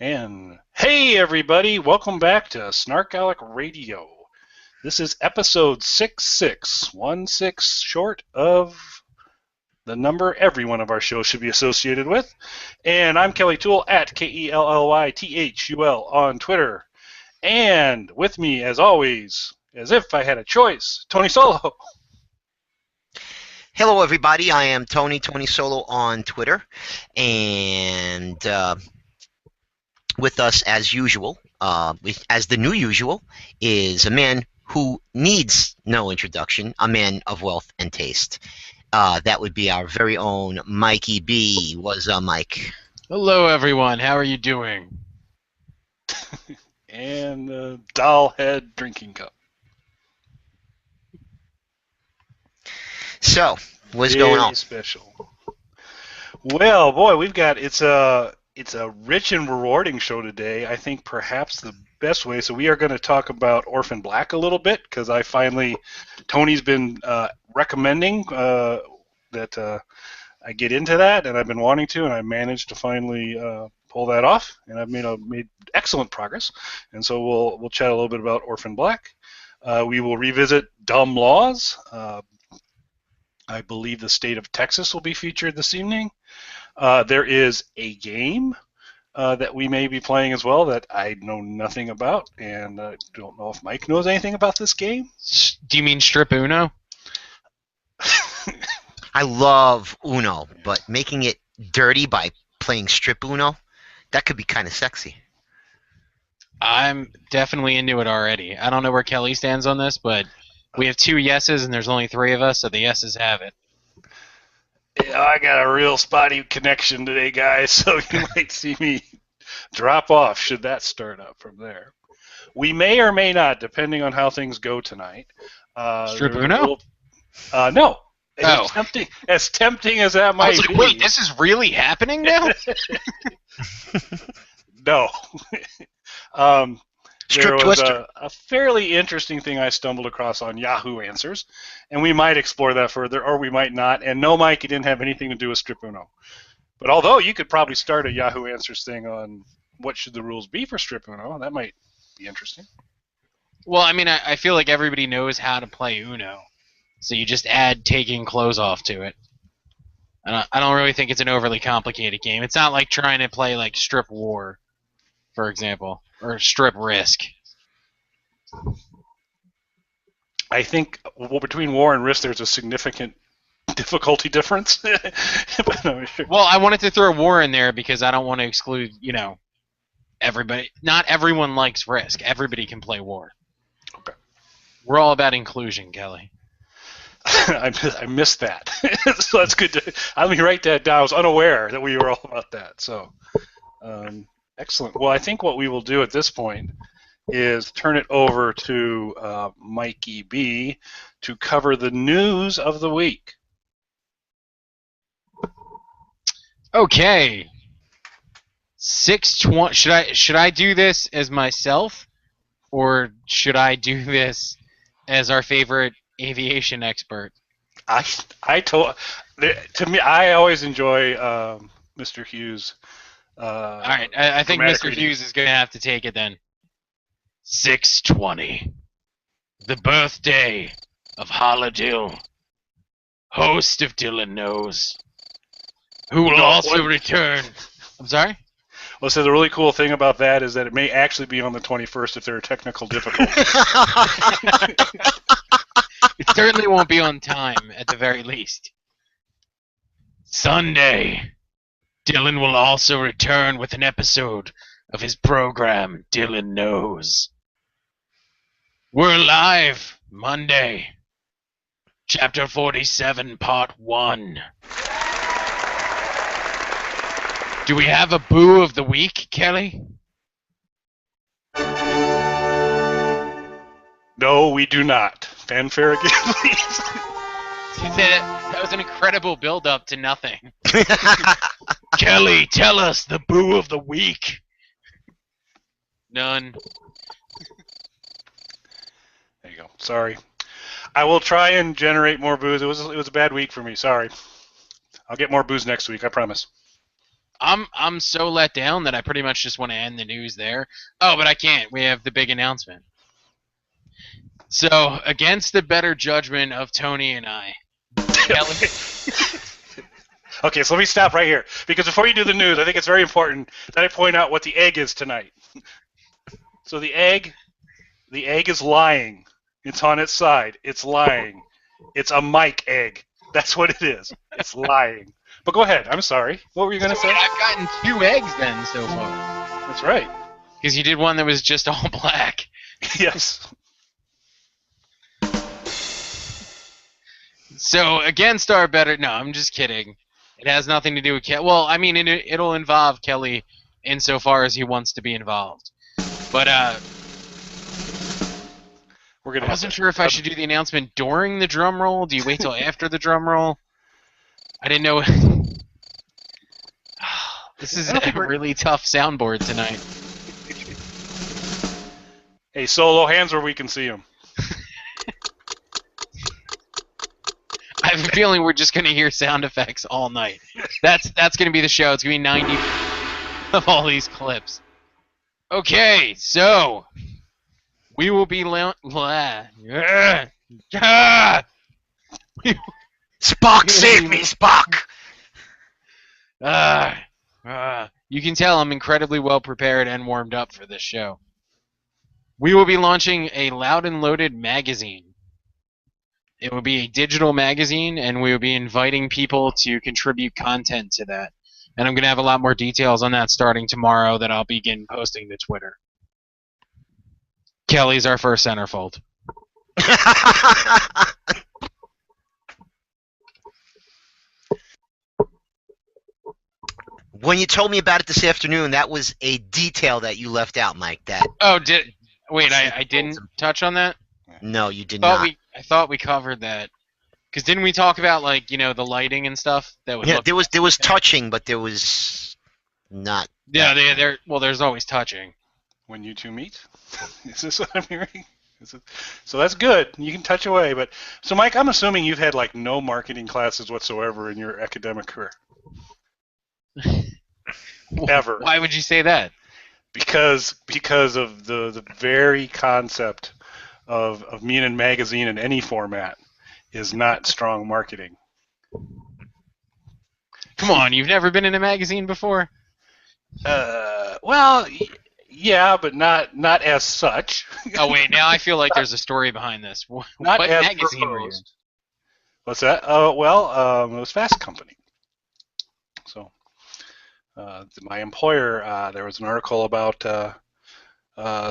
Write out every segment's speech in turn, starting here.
And hey, everybody, welcome back to SnarkAlec Radio. This is episode 6616, short of the number every one of our shows should be associated with. And I'm Kelly Toole at KELLYTHUL on Twitter. And with me, as always, as if I had a choice, Tony Solo. Hello, everybody. I am Tony Solo on Twitter, and with us, as usual, as the new usual, is a man who needs no introduction, a man of wealth and taste. That would be our very own Mikey B. What's up, Mike? Hello, everyone. How are you doing? And doll head drinking cup. So, what's going on? Special. Well, boy, it's a rich and rewarding show today. I think perhaps the best way. So we are going to talk about Orphan Black a little bit because Tony's been recommending that I get into that, and I've been wanting to, and I managed to finally pull that off, and I've made excellent progress. And so we'll chat a little bit about Orphan Black. We will revisit dumb laws. I believe the state of Texas will be featured this evening. There is a game that we may be playing as well that I know nothing about, and I don't know if Mike knows anything about this game. Do you mean Strip Uno? I love Uno, but making it dirty by playing Strip Uno, that could be kind of sexy. I'm definitely into it already. I don't know where Kelly stands on this, but we have 2 yeses, and there's only 3 of us, so the yeses have it. Yeah, I got a real spotty connection today, guys, so you might see me drop off should that start up from there. We may or may not, depending on how things go tonight. Strip Uno? No. As tempting as that might be. I was like, wait, this is really happening now? No. There Strip was Twister. a fairly interesting thing I stumbled across on Yahoo Answers, and we might explore that further, or we might not. And no, Mike, it didn't have anything to do with Strip Uno. But although you could probably start a Yahoo Answers thing on what should the rules be for Strip Uno, that might be interesting. Well, I mean, I feel like everybody knows how to play Uno, so you just add taking clothes off to it. I don't really think it's an overly complicated game. It's not like trying to play like Strip War, for example, or Strip Risk. I think between War and Risk, there's a significant difficulty difference. But no, sure. Well, I wanted to throw War in there because I don't want to exclude, everybody. Not everyone likes Risk. Everybody can play War. Okay. We're all about inclusion, Kelly. I missed that. So that's good. Let me write that down. I was unaware that we were all about that. So, excellent. Well, I think what we will do at this point is turn it over to Mikey B to cover the news of the week. Okay. 620. Should I do this as myself, or should I do this as our favorite aviation expert? To me, I always enjoy Mr. Hughes. All right, I think Mr. Hughes is going to have to take it then. 620. The birthday of Holla Dill, host of Dylan Knows, who will also return. I'm sorry? Well, so the really cool thing about that is that it may actually be on the 21st if there are technical difficulties. It certainly won't be on time, at the very least. Sunday, Dylan will also return with an episode of his program, Dylan Knows. We're live Monday, Chapter 47, Part 1. Do we have a boo of the week, Kelly? No, we do not. Fanfare again, please. That was an incredible build-up to nothing. Kelly, tell us the boo of the week. None. There you go. Sorry. I will try and generate more booze. It was a bad week for me. Sorry. I'll get more booze next week. I promise. I'm so let down that I pretty much just want to end the news there. Oh, but I can't. We have the big announcement. So, against the better judgment of Tony and I, Kelly. Okay, so let me stop right here. Because before you do the news, I think it's very important that I point out what the egg is tonight. So the egg is lying. It's on its side. It's lying. It's a Mike egg. That's what it is. It's lying. But go ahead. I'm sorry. What were you going to So say? I've gotten 2 eggs then so far. That's right. Because you did one that was just all black. Yes. So, against our better... No, I'm just kidding. It has nothing to do with Kelly. Well, I mean, it'll involve Kelly insofar as he wants to be involved. But, We're gonna I wasn't sure if I should do the announcement during the drum roll. Do you wait till after the drum roll? I didn't know... This is a really tough soundboard tonight. Hey, Solo, hands where we can see them. I have a feeling we're just going to hear sound effects all night. That's going to be the show. It's going to be 90 of all these clips. Okay, so we will be Spock, save me, Spock! You can tell I'm incredibly well prepared and warmed up for this show. We will be launching a Loud and Loaded magazine. It will be a digital magazine, and we will be inviting people to contribute content to that. And I'm going to have a lot more details on that starting tomorrow that I'll begin posting to Twitter. Kelly's our first centerfold. When you told me about it this afternoon, that was a detail that you left out, Mike. That Oh, wait, I didn't touch on that? no, you did not. I thought we covered that. Because didn't we talk about, like, you know, the lighting and stuff? That would Yeah, look... there was touching, but there was not. Yeah, there's always touching. When you two meet? Is this what I'm hearing? So that's good. You can touch away. But so, Mike, I'm assuming you've had like no marketing classes whatsoever in your academic career. Ever. Why would you say that? Because of the very concept of me in a magazine in any format is not strong marketing. Come on, you've never been in a magazine before? Well, yeah, but not as such. Oh wait, now I feel like there's a story behind this. What Not as magazine were you in? proposed. What's that? Well, it was Fast Company. So, my employer, there was an article about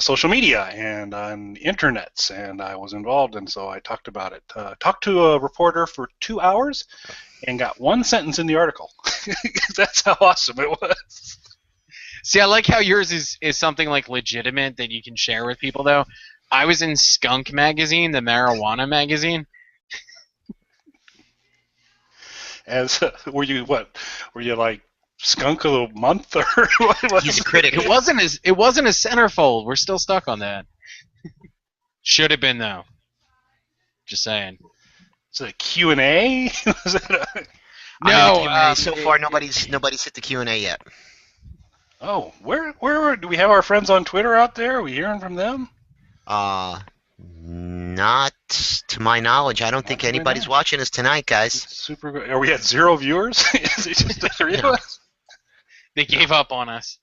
social media and on internets, and I was involved, and so I talked about it. Talked to a reporter for 2 hours and got one sentence in the article. That's how awesome it was. See, I like how yours is something like legitimate that you can share with people, though. I was in Skunk Magazine, the marijuana magazine. As were you like skunk of the month or what? He's a critic. It wasn't a centerfold. We're still stuck on that. Should have been though. Just saying. Is it a Q&A? No. So far, nobody's hit the Q&A yet. Oh, where do we have our friends on Twitter out there? Are we hearing from them? Not to my knowledge. I don't think anybody's watching us tonight, guys. Super good. Are we at 0 viewers? Is it just the 3 of us? They gave up on us.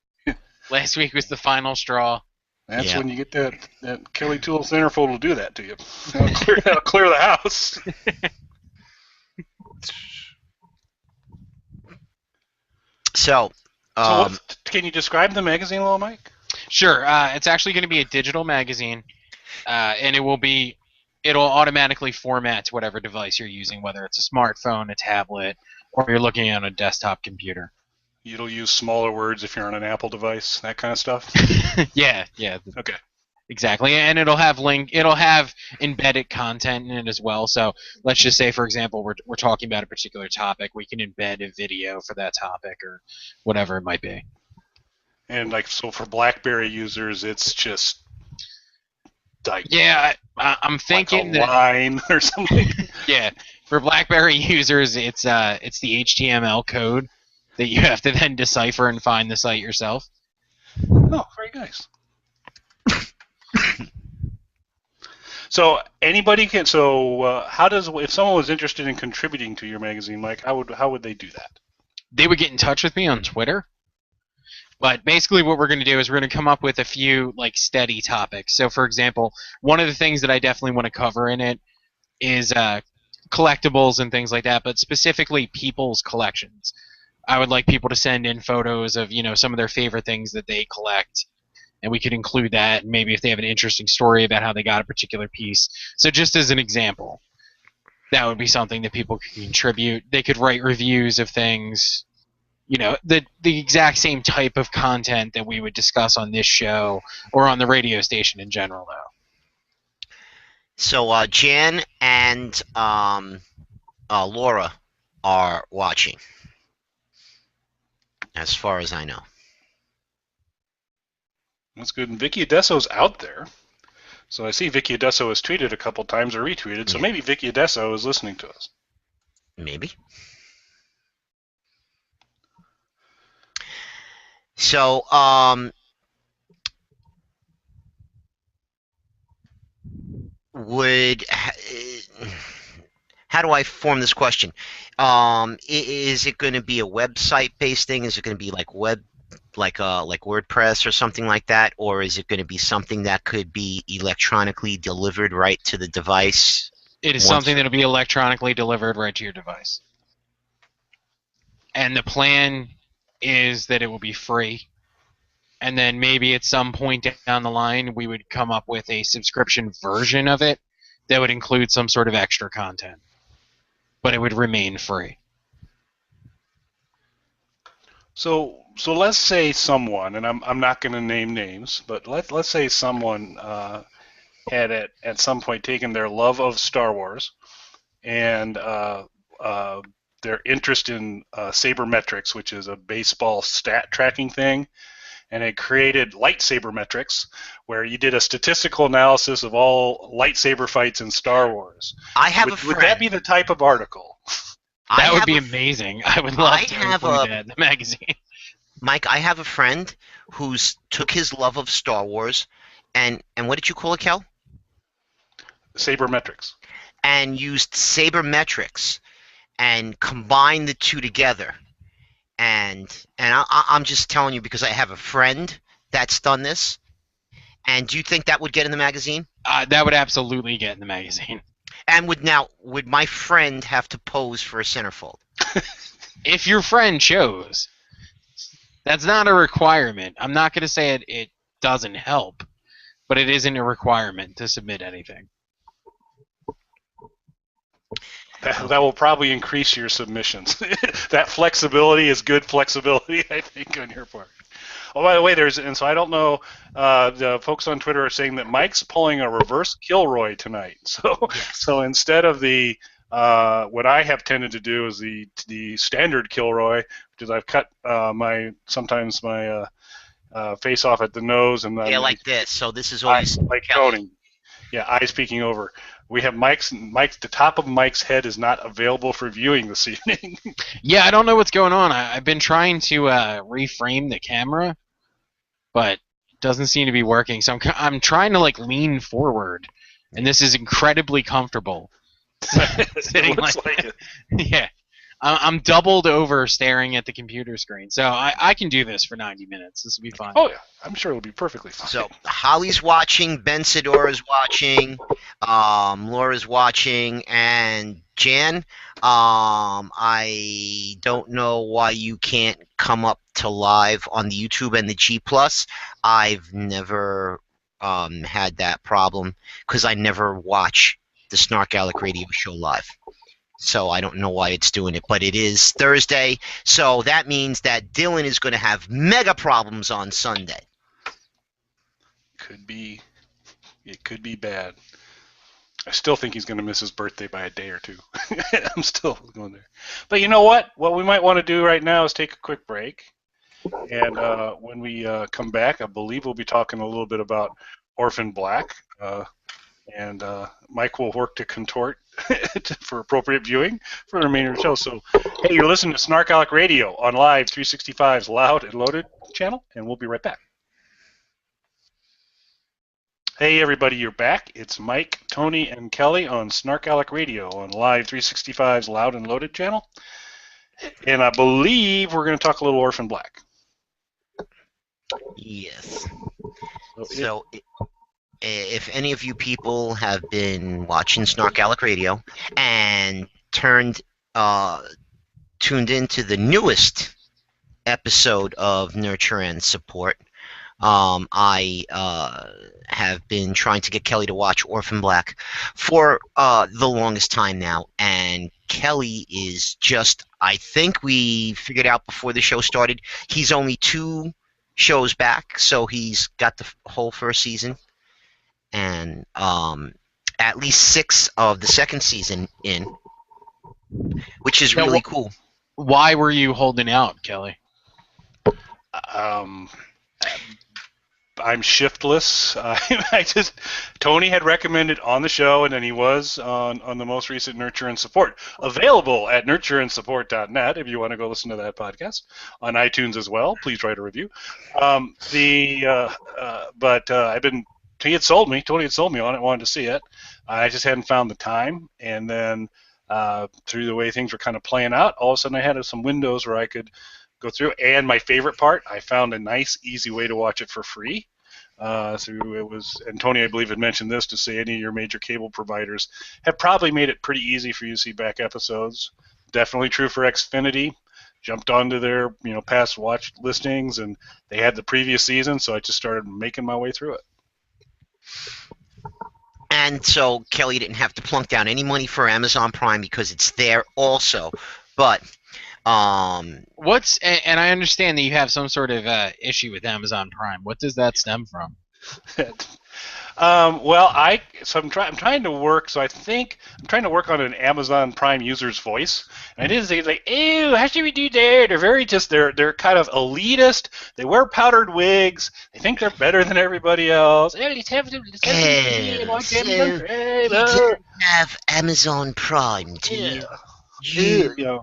Last week was the final straw. That's when you get that Kelly Tool centerfold will do that to you. That'll clear the house. So, can you describe the magazine a little, Mike? Sure. It's actually going to be a digital magazine, and it'll automatically format to whatever device you're using, whether it's a smartphone, a tablet, or you're looking at a desktop computer. It'll use smaller words if you're on an Apple device, that kind of stuff. Yeah. Okay. Exactly, and it'll have embedded content in it as well. So let's just say, for example, we're talking about a particular topic. We can embed a video for that topic or whatever it might be. And so for BlackBerry users, it's just like I'm thinking like a line or something. Yeah, for BlackBerry users, it's the HTML code that you have to then decipher and find the site yourself. Oh, very nice. So anybody can. So how does if someone was interested in contributing to your magazine, Mike? How would they do that? They would get in touch with me on Twitter. But basically what we're going to do is we're going to come up with a few like steady topics. So for example, one of the things that I definitely want to cover in it is collectibles and things like that, but specifically people's collections. I would like people to send in photos of, some of their favorite things that they collect. And we could include that, and maybe if they have an interesting story about how they got a particular piece. So just as an example, that would be something that people could contribute. They could write reviews of things, the exact same type of content that we would discuss on this show or on the radio station in general, though. So Jan and Laura are watching, as far as I know. That's good. And Vicky Adesso's out there. So I see Vicky Adesso has tweeted a couple times or retweeted. So maybe Vicky Adesso is listening to us. Maybe. So, how do I form this question? Is it going to be a website-based thing? Is it going to be like like WordPress or something like that, or is it going to be something that could be electronically delivered right to the device? It is something that will be electronically delivered right to your device. And the plan is that it will be free. And then maybe at some point down the line, we would come up with a subscription version of it that would include some sort of extra content. But it would remain free. So let's say someone, and I'm not going to name names, but let's say someone had at some point taken their love of Star Wars and their interest in sabermetrics, which is a baseball stat tracking thing, and it created lightsaber metrics, where you did a statistical analysis of all lightsaber fights in Star Wars. I have a friend. Would that be the type of article? That would be amazing. I would love to include that in the magazine. Mike, I have a friend who's took his love of Star Wars, and what did you call it, Kel? Sabermetrics. And used sabermetrics and combined the two together. And I'm just telling you because I have a friend that's done this. And do you think that would get in the magazine? That would absolutely get in the magazine. And would my friend have to pose for a centerfold? If your friend chose. That's not a requirement. I'm not going to say it doesn't help, but it isn't a requirement to submit anything. That will probably increase your submissions. That flexibility is good flexibility, I think, on your part. Oh, by the way, so I don't know, the folks on Twitter are saying that Mike's pulling a reverse Kilroy tonight. So instead of the what I have tended to do is the standard Kilroy, which is I've cut sometimes my face off at the nose and like this. So this is always like Tony. Yeah, eyes peeking over. We have Mike's. The top of Mike's head is not available for viewing this evening. Yeah, I don't know what's going on. I've been trying to reframe the camera, but it doesn't seem to be working. So I'm trying to lean forward, and this is incredibly comfortable. Sitting like it. Yeah. I'm doubled over staring at the computer screen. So I can do this for 90 minutes. This will be fun. Oh, yeah. I'm sure it'll be perfectly fine. So Holly's watching, Ben Sidora's watching, Laura's watching, and Jan, I don't know why you can't come up to live on the YouTube and the G+. I've never had that problem because I never watch the SnarkAlec radio show live. So I don't know why it's doing it, but it is Thursday, so that means that Dylan is going to have mega problems on Sunday. It could be bad. I still think he's going to miss his birthday by a day or two. I'm still going there. But you know what? What we might want to do right now is take a quick break. And when we come back, I believe we'll be talking a little bit about Orphan Black. and Mike will work to contort for appropriate viewing for the remainder of the show. So, hey, you're listening to SnarkAlec Radio on Live 365's Loud and Loaded channel, and we'll be right back. Hey, everybody, you're back. It's Mike, Tony, and Kelly on SnarkAlec Radio on Live 365's Loud and Loaded channel. And I believe we're going to talk a little Orphan Black. Yes. So, if any of you people have been watching SnarkAlec Radio and tuned into the newest episode of Nurture and Support, I have been trying to get Kelly to watch Orphan Black for the longest time now, and Kelly is just, I think we figured out before the show started, he's only 2 shows back, so he's got the whole first season, and at least 6 of the second season in, which is really cool. Why were you holding out, Kelly? I'm shiftless. Tony had recommended on the show, and then he was on the most recent Nurture and Support, available at nurtureandsupport.net if you want to go listen to that podcast, on iTunes as well. Please write a review. Tony had sold me on it, wanted to see it. I just hadn't found the time, and then through the way things were kind of playing out, all of a sudden I had some windows where I could go through, and my favorite part, I found a nice, easy way to watch it for free. And Tony, I believe, had mentioned this, to say any of your major cable providers have probably made it pretty easy for you to see back episodes. Definitely true for Xfinity. Jumped onto their past watch listings, and they had the previous season, so I just started making my way through it. And so Kelly didn't have to plunk down any money for Amazon Prime because it's there also, but. And I understand that you have some sort of issue with Amazon Prime. What does that stem from? I'm trying to work. So I think I'm trying to work on an Amazon Prime user's voice. And I didn't say like, ew, how should we do that? They're kind of elitist. They wear powdered wigs. They think they're better than everybody else. You don't have Amazon Prime, do you?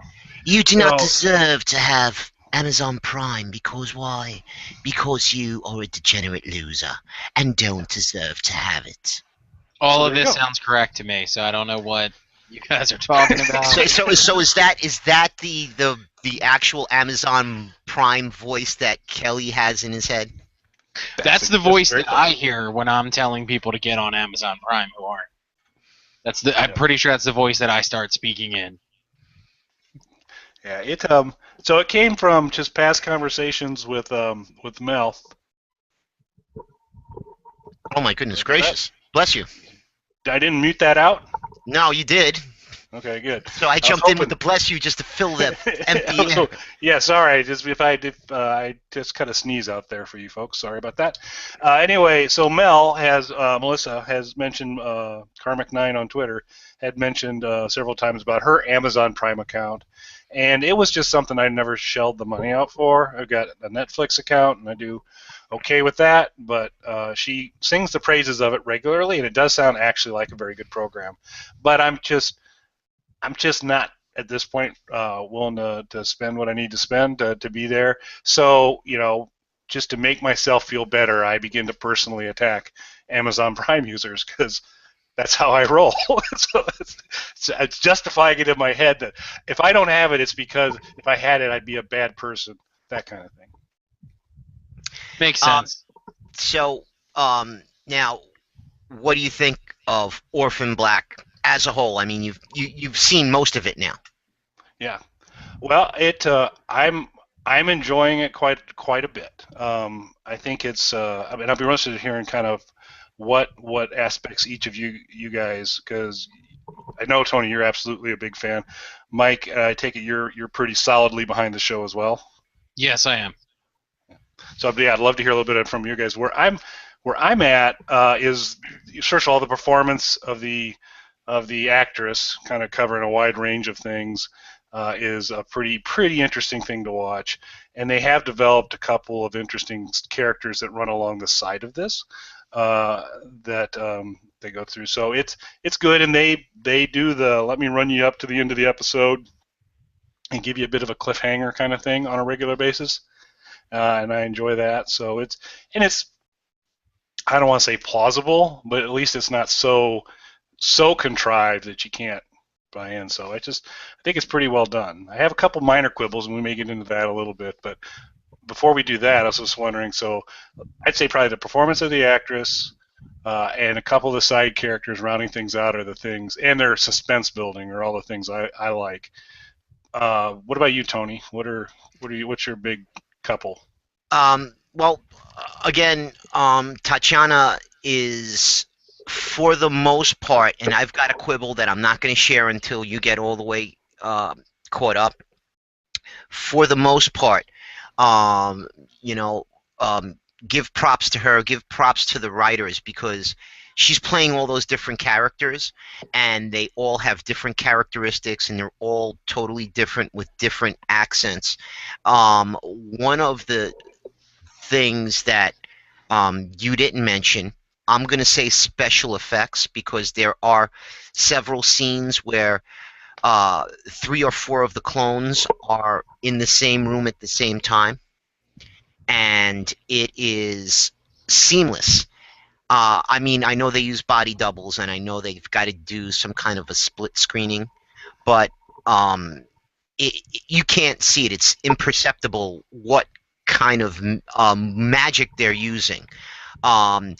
You do not deserve to have Amazon Prime, because why? Because you are a degenerate loser and don't deserve to have it. All of this sounds correct to me, so I don't know what you guys are talking about. So is that the actual Amazon Prime voice that Kelly has in his head? That's the voice that I hear when I'm telling people to get on Amazon Prime who aren't. I'm pretty sure that's the voice that I start speaking in. Yeah, so it came from just past conversations with Mel. Oh my goodness gracious! Bless you. I didn't mute that out? No, you did. Okay, good. So I jumped in with the bless you just to fill that empty air. Yeah, sorry. I just kind of sneeze out there for you folks. Sorry about that. Anyway, so Melissa has mentioned Karmic9 on Twitter had mentioned several times about her Amazon Prime account. And it was just something I never shelled the money out for. I've got a Netflix account, and I do okay with that. But she sings the praises of it regularly, and it does sound actually like a very good program. But I'm just not at this point willing to spend what I need to spend to be there. So just to make myself feel better, I begin to personally attack Amazon Prime users, because that's how I roll. So it's justifying it in my head that if I don't have it, it's because if I had it, I'd be a bad person. That kind of thing. Makes sense. Now, what do you think of Orphan Black as a whole? I mean, you've seen most of it now. Yeah. Well, I'm enjoying it quite a bit. I think it's. I'll be interested in hearing kind of what aspects each of you guys, because I know, Tony, you're absolutely a big fan. Mike, I take it you're pretty solidly behind the show as well. Yes, I am. So yeah, I'd love to hear a little bit from you guys. Where I'm at is, first of all, the performance of the actress, kind of covering a wide range of things, is a pretty interesting thing to watch. And they have developed a couple of interesting characters that run along the side of this. that they go through. So it's good, and they do the let me run you up to the end of the episode and give you a bit of a cliffhanger kind of thing on a regular basis, and I enjoy that. So it's I don't want to say plausible, but at least it's not so contrived that you can't buy in. So I think it's pretty well done. I have a couple minor quibbles, and we may get into that a little bit. But before we do that, I was just wondering. So I'd say probably the performance of the actress and a couple of the side characters rounding things out are the things, and their suspense building are all the things I like. What about you, Tony? What's your big couple? Well, again, Tatiana is, for the most part, and I've got a quibble that I'm not going to share until you get all the way caught up. For the most part, um, you know, give props to her, give props to the writers, because she's playing all those different characters, and they all have different characteristics, and they're all totally different with different accents. One of the things that you didn't mention, I'm going to say special effects, because there are several scenes where 3 or 4 of the clones are in the same room at the same time, and it is seamless. I mean, I know they use body doubles, and I know they've got to do some kind of a split screening, but you can't see it. It's imperceptible what kind of magic they're using. Um,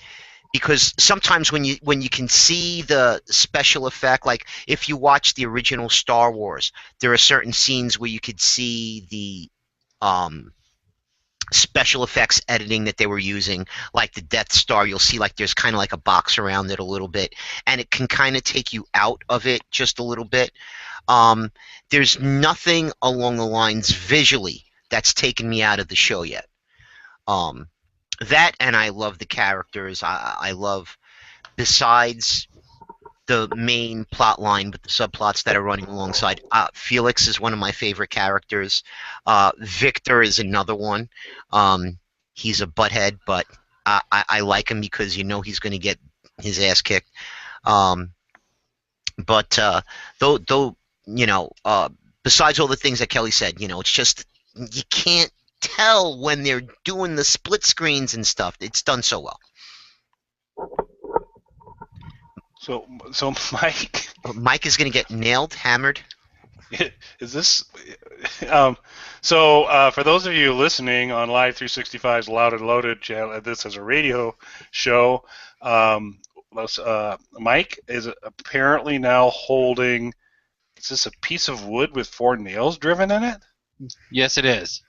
because sometimes when you can see the special effect, like if you watch the original Star Wars, there are certain scenes where you could see the special effects editing that they were using, like the Death Star. You'll see like there's kind of like a box around it a little bit, and it can kind of take you out of it just a little bit. There's nothing along the lines visually that's taken me out of the show yet. That, and I love the characters. I love, besides the main plot line, but the subplots that are running alongside. Felix is one of my favorite characters. Victor is another one. He's a butthead, but I like him because you know he's going to get his ass kicked. But though besides all the things that Kelly said, it's just you can't tell when they're doing the split screens and stuff. It's done so well. So Mike is going to get nailed, hammered. Is this? So for those of you listening on Live 365's Loud and Loaded channel, this is a radio show. Mike is apparently now holding. Is this a piece of wood with 4 nails driven in it? Yes, it is.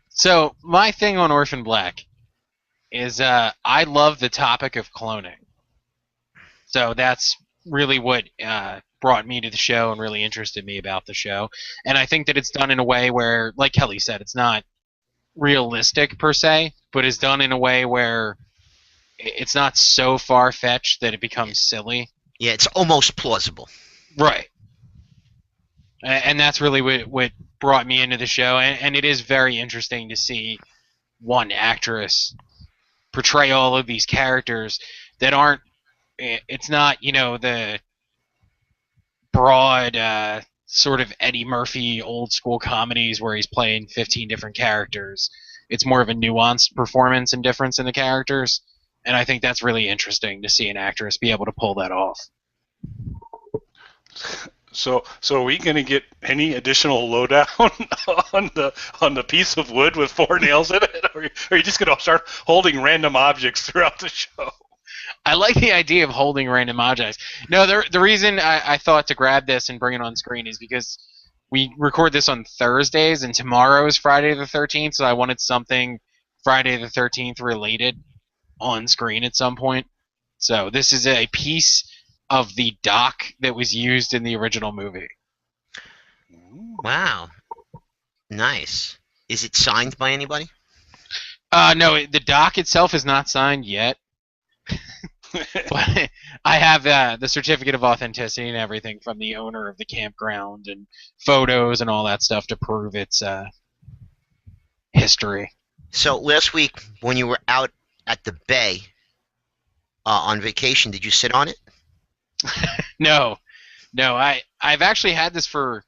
So my thing on Orphan Black is I love the topic of cloning. So that's really what brought me to the show and really interested me about the show. And I think that it's done in a way where, like Kelly said, it's not realistic per se, but it's done in a way where it's not so far-fetched that it becomes silly. Yeah, it's almost plausible. Right. And that's really what brought me into the show. And it is very interesting to see one actress portray all of these characters that aren't, it's not, the broad sort of Eddie Murphy old school comedies where he's playing 15 different characters. It's more of a nuanced performance and difference in the characters. And I think that's really interesting to see an actress be able to pull that off. So are we going to get any additional lowdown on the piece of wood with 4 nails in it, or are you just going to start holding random objects throughout the show? I like the idea of holding random objects. No, the reason I thought to grab this and bring it on screen is because we record this on Thursdays, and tomorrow is Friday the 13th, so I wanted something Friday the 13th related on screen at some point. So this is a piece of the dock that was used in the original movie. Wow. Nice. Is it signed by anybody? No, the dock itself is not signed yet. But I have the certificate of authenticity and everything from the owner of the campground and photos and all that stuff to prove its history. So last week when you were out at the bay, on vacation. Did you sit on it? No, I've actually had this for.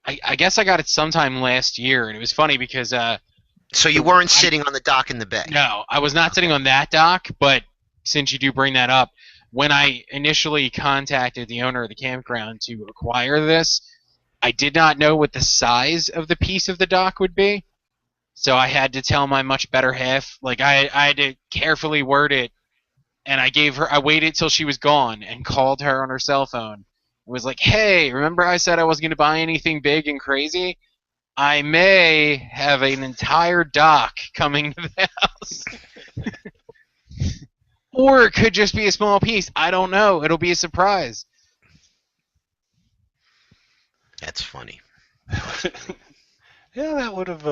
I guess I got it sometime last year, and it was funny because So you weren't sitting on the dock in the bay? no, I was not sitting on that dock. But since you do bring that up, when I initially contacted the owner of the campground to acquire this, I did not know what the size of the piece of the dock would be. So I had to tell my much better half. Like I had to carefully word it, and I waited till she was gone and called her on her cell phone. Was like, hey, remember I said I wasn't going to buy anything big and crazy? I may have an entire dock coming to the house. Or it could just be a small piece. I don't know. It'll be a surprise. That's funny. Yeah, that would have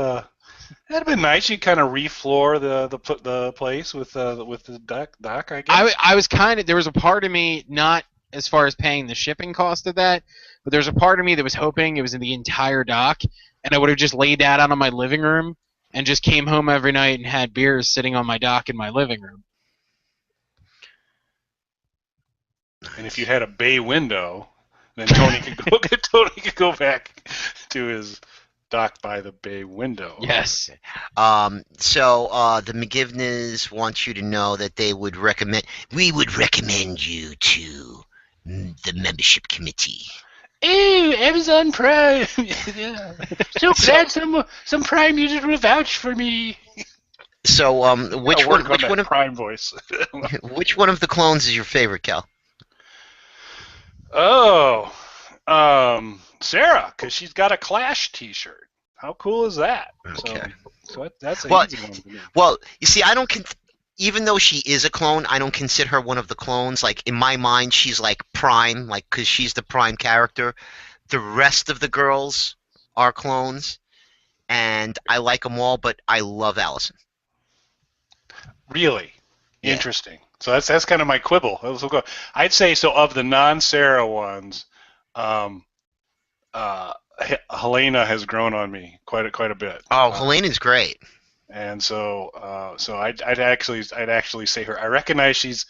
that'd been nice. You kind of refloor the place with the dock, I guess. I was kind of, there was a part of me, not as far as paying the shipping cost of that, but there's a part of me that was hoping it was in the entire dock, and I would have just laid that out on my living room and just came home every night and had beers sitting on my dock in my living room. And if you had a bay window, then Tony could go back to his dock by the bay window. Yes. So the McGivners want you to know that we would recommend you to the membership committee. Ooh, Amazon Prime. Yeah. So glad some Prime users will vouch for me. So which one of Prime voice? which one of the clones is your favorite, Cal? Oh, Sarah, because she's got a Clash T-shirt. How cool is that? Okay. So that's an easy one for me. Well, you see, even though she is a clone, I don't consider her one of the clones. Like, in my mind, she's like Prime, like, because she's the Prime character. The rest of the girls are clones, and I like them all, but I love Allison. Really? Yeah. Interesting. So that's kind of my quibble. I'd say, so of the non-Sarah ones, Helena has grown on me quite a bit. Oh, Helena's great. And so I'd actually say her. I recognize she's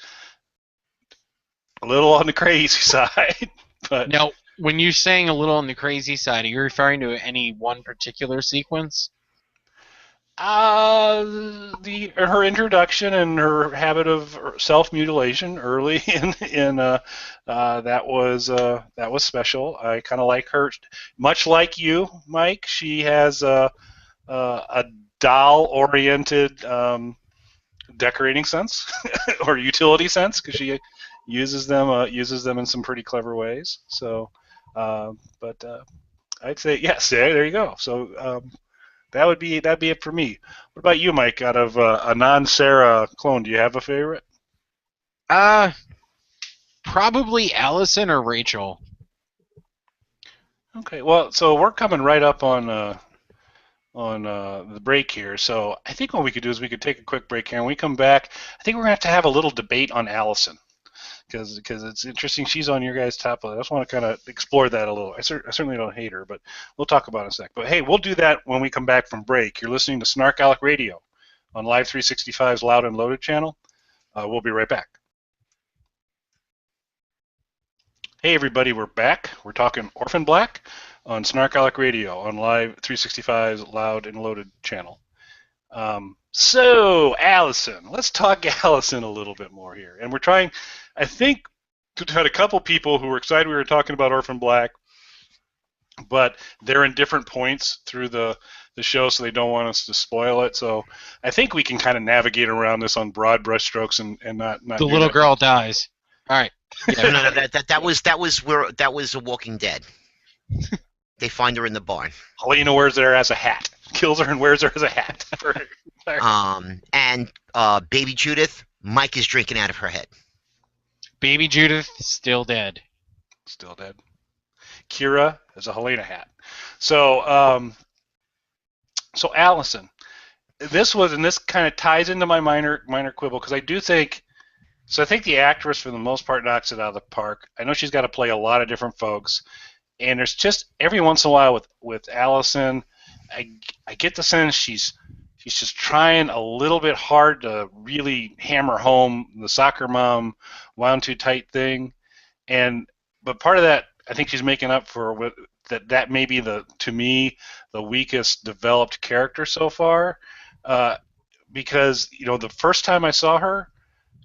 a little on the crazy side, but Now, when you're saying a little on the crazy side, are you referring to any one particular sequence? her introduction and her habit of self-mutilation early in that was special. I kind of like her, much like you, Mike. She has a doll-oriented decorating sense or utility sense, because she uses them in some pretty clever ways. So, but I'd say yes. There you go. So. That'd be it for me. What about you, Mike? Out of a non-Sarah clone, do you have a favorite? Probably Allison or Rachel. Okay, well, so we're coming right up on the break here. So I think what we could do is we could take a quick break here, and when we come back, I think we're gonna have a little debate on Allison, because it's interesting. She's on your guys' top list. I just want to kind of explore that a little. I certainly don't hate her, but we'll talk about it in a sec. But hey, we'll do that when we come back from break. You're listening to SnarkAlec Radio on Live 365's Loud and Loaded channel. We'll be right back. Hey everybody, we're back. We're talking Orphan Black on SnarkAlec Radio on Live 365's Loud and Loaded channel. So, Allison, let's talk Allison a little bit more here. And we're trying, I think, we've had a couple people who were excited we were talking about Orphan Black, but they're in different points through the show, so they don't want us to spoil it. So I think we can kind of navigate around this on broad brushstrokes and not The little girl dies. All right. No, that was a Walking Dead. They find her in the barn. Helena wears her as a hat. Kills her and wears her as a hat. And baby Judith, Mike is drinking out of her head. Baby Judith, still dead. Still dead. Kira is a Helena hat. So, so Allison, this kind of ties into my minor quibble, because I do think, so I think the actress for the most part knocks it out of the park. I know she's got to play a lot of different folks, and there's just every once in a while with Allison, I get the sense she's she's just trying a little bit hard to really hammer home the soccer mom wound too tight thing. And but part of that, I think she's making up for what that may be to me the weakest developed character so far, because the first time I saw her,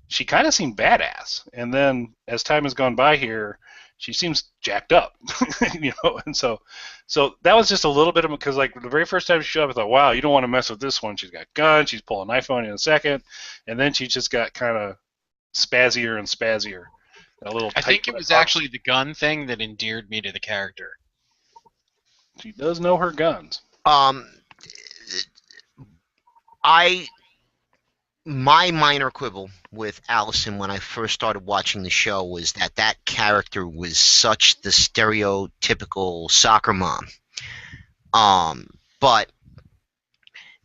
she kind of seemed badass, and then as time has gone by here, she seems jacked up, and so that was just a little bit of because like the very first time she showed up, I thought, wow, you don't want to mess with this one. She's got guns, she's pulling a knife on you in a second, and then she just got kind of spazzier and spazzier. A little I think it was actually the gun thing that endeared me to the character. She does know her guns. My minor quibble with Allison when I first started watching the show was that character was such the stereotypical soccer mom. But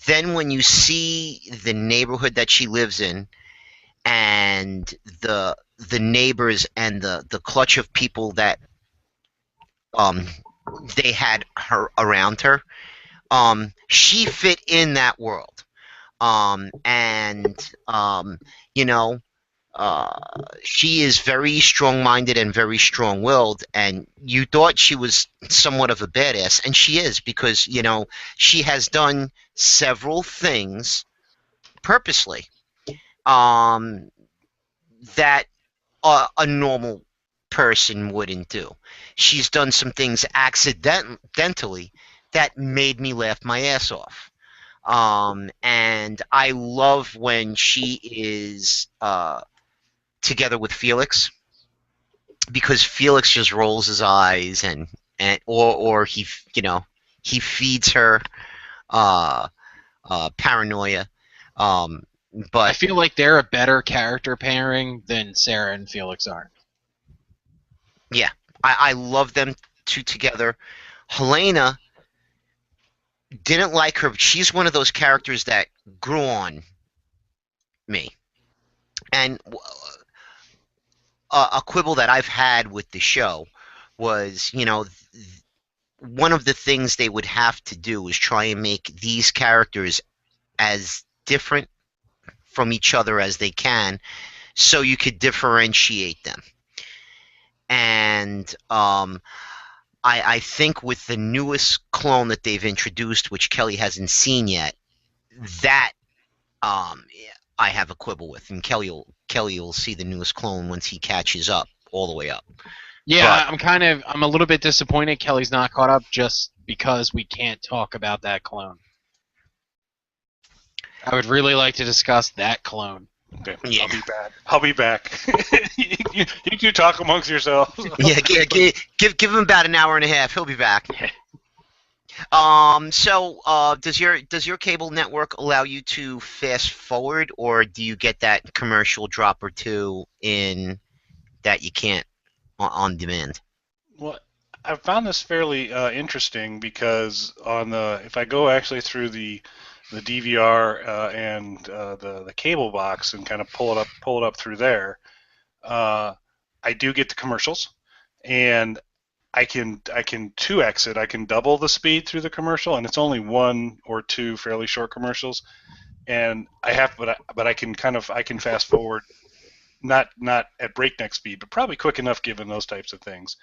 then when you see the neighborhood that she lives in and the neighbors and the clutch of people that they had her around her, she fit in that world. She is very strong-minded and very strong-willed, and you thought she was somewhat of a badass, and she is because she has done several things purposely that a normal person wouldn't do. She's done some things accidentally that made me laugh my ass off. And I love when she is together with Felix, because Felix just rolls his eyes or he feeds her paranoia. But I feel like they're a better character pairing than Sarah and Felix are. Yeah, I love them two together. Helena, didn't like her. She's one of those characters that grew on me. And a quibble that I've had with the show was, one of the things they would have to do is try and make these characters as different from each other as they can so you could differentiate them. And I think with the newest clone that they've introduced, which Kelly hasn't seen yet, that I have a quibble with, and Kelly will see the newest clone once he catches up all the way up. Yeah, I'm a little bit disappointed Kelly's not caught up just because we can't talk about that clone. I would really like to discuss that clone. Okay, Yeah. I'll be back. you two talk amongst yourselves. Yeah, give him about an hour and a half. He'll be back. Does your cable network allow you to fast forward, or do you get that commercial drop or two in that you can't on demand? Well, I found this fairly interesting because if I go actually through the DVR and the cable box and kind of pull it up through there, I do get the commercials, and I can 2x it. I can double the speed through the commercial, and it's only one or two fairly short commercials, and I can fast forward, not at breakneck speed, but probably quick enough given those types of things.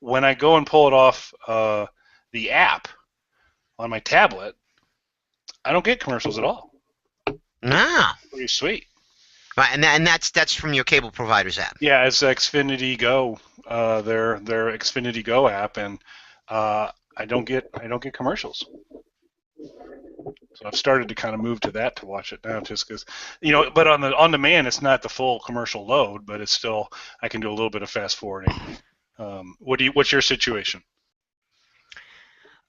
When I go and pull it off the app on my tablet, I don't get commercials at all. Ah, Pretty sweet. right, and that's from your cable provider's app. Yeah, it's Xfinity Go, their Xfinity Go app, and I don't get commercials. So I've started to kind of move to that to watch it now, just because But on demand, it's not the full commercial load, but it's still I can do a little bit of fast forwarding. What's your situation?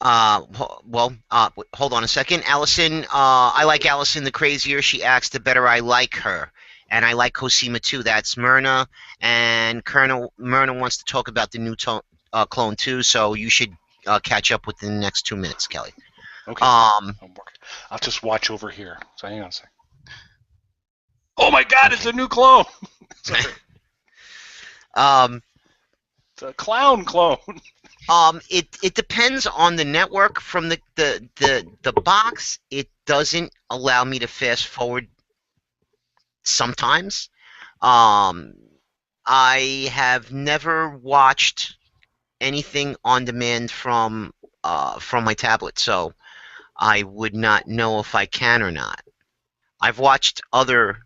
Hold on a second. Allison, I like Allison the crazier she acts, the better I like her. And I like Cosima too. That's Myrna. And Myrna wants to talk about the new clone too, so you should catch up within the next 2 minutes, Kelly. Okay. I'll just watch over here. So hang on a second. Oh my God! It's a new clone. Um, It's a clown clone. It depends on the network. From the box, it doesn't allow me to fast forward sometimes. Um, I have never watched anything on demand from my tablet, so I would not know if I can or not. I've watched other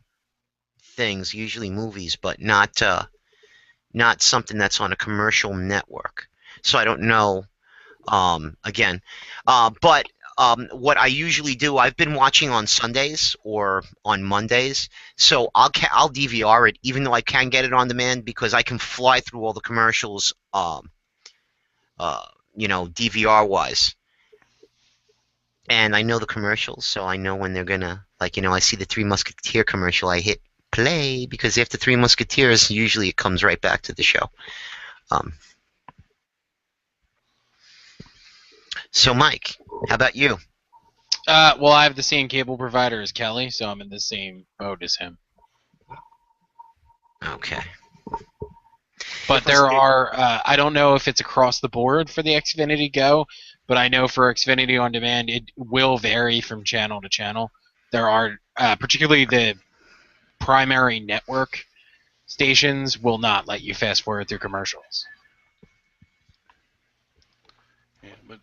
things, usually movies, but not something that's on a commercial network. So I don't know. Again, but what I usually do, I've been watching on Sundays or on Mondays, so I'll DVR it, even though I can get it on demand because I can fly through all the commercials, uh, DVR wise, and I know the commercials, so I know when they're gonna I see the Three Musketeer commercial, I hit play because after Three Musketeers, usually it comes right back to the show. Um, so Mike, how about you? Well, I have the same cable provider as Kelly, so I'm in the same boat as him. Okay. But there are, I don't know if it's across the board for the Xfinity Go, but I know for Xfinity On Demand, it will vary from channel to channel. There are, particularly the primary network stations will not let you fast forward through commercials. Yeah, but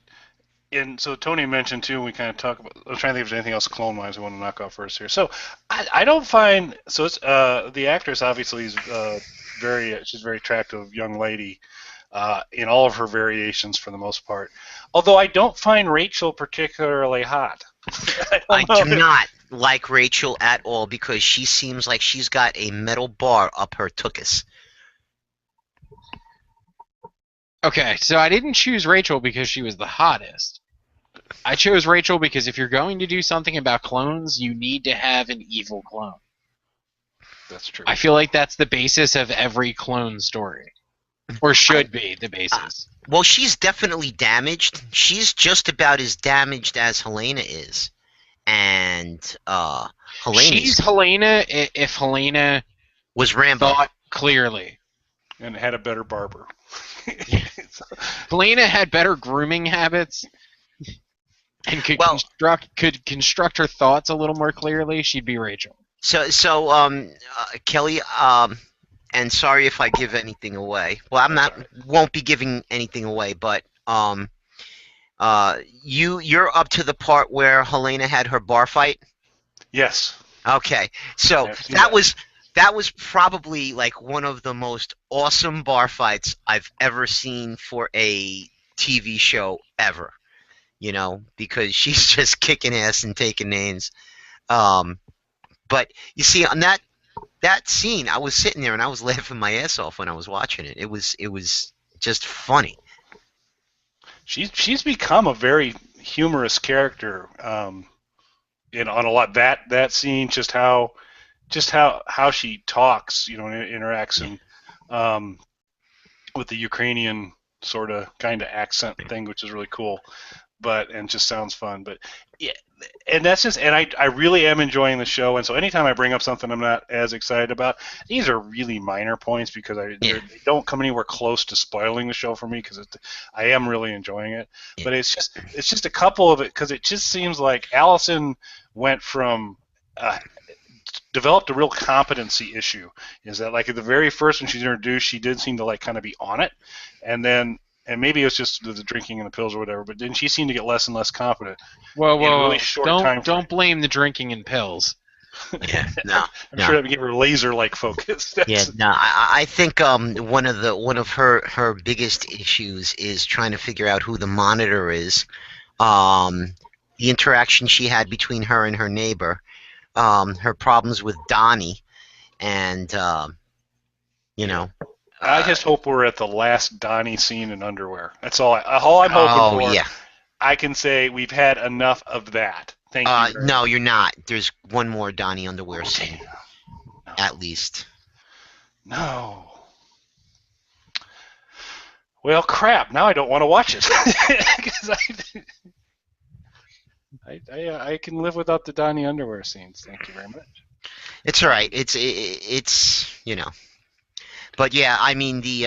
and so Tony mentioned too. We kind of talk about. I'm trying to think if there's anything else clone-wise we want to knock off first here. So I don't find so it's the actress obviously is she's a very attractive young lady in all of her variations for the most part. Although I don't find Rachel particularly hot. I don't do know. not like Rachel at all because she seems like she's got a metal bar up her tuchus. Okay, so I didn't choose Rachel because she was the hottest. I chose Rachel because if you're going to do something about clones, you need to have an evil clone. That's true. I feel like that's the basis of every clone story. Or should be the basis. Well, she's definitely damaged. She's just about as damaged as Helena is. And She's Helena if Helena was Rambo. thought clearly. And had a better barber. Helena had better grooming habits and could construct her thoughts a little more clearly. She'd be Rachel. So Kelly, and sorry if I give anything away. Well, won't be giving anything away, but you're up to the part where Helena had her bar fight. Yes. Okay, so that was probably like one of the most awesome bar fights I've ever seen for a TV show ever. Because she's just kicking ass and taking names. But you see, on that scene, I was sitting there and I was laughing my ass off when I was watching it. It was just funny. She's become a very humorous character. On a lot that scene, just how she talks, interacts and with the Ukrainian sort of kind of accent thing, which is really cool. And just sounds fun. But yeah, and that's just, and I really am enjoying the show. And so anytime I bring up something I'm not as excited about, these are really minor points because they don't come anywhere close to spoiling the show for me because I am really enjoying it. Yeah. But it's just a couple of it because it just seems like Allison went from developed a real competency issue. Is that like at the very first when she's introduced, she did seem to like kind of be on it, and maybe it was just the drinking and the pills or whatever, but then she seemed to get less and less competent. Whoa, really don't blame the drinking and pills. Yeah, no. I'm sure that gave her laser-like focus. I think one of her biggest issues is trying to figure out who the monitor is. The interaction she had between her and her neighbor, her problems with Donnie, and I just hope we're at the last Donnie scene in underwear. That's all I'm hoping for. Yeah. I can say we've had enough of that. Thank you. No, you're not. There's one more Donnie underwear scene. No. At least. No. Well, crap. Now I don't want to watch it. I can live without the Donnie underwear scenes. Thank you very much. It's all right. It's But yeah, I mean the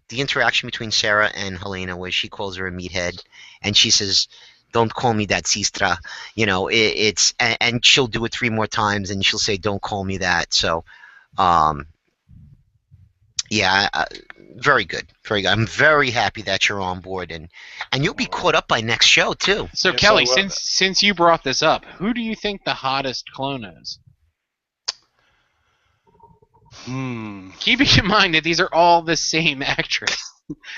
the interaction between Sarah and Helena, where she calls her a meathead, and she says, "Don't call me that, sistra." It's and she'll do it 3 more times, and she'll say, "Don't call me that." So, um, yeah, very good, very good. I'm very happy that you're on board, and you'll be caught up by next show too. So Yes, Kelly, I will. since you brought this up, who do you think the hottest clone is? Keeping in mind that these are all the same actress.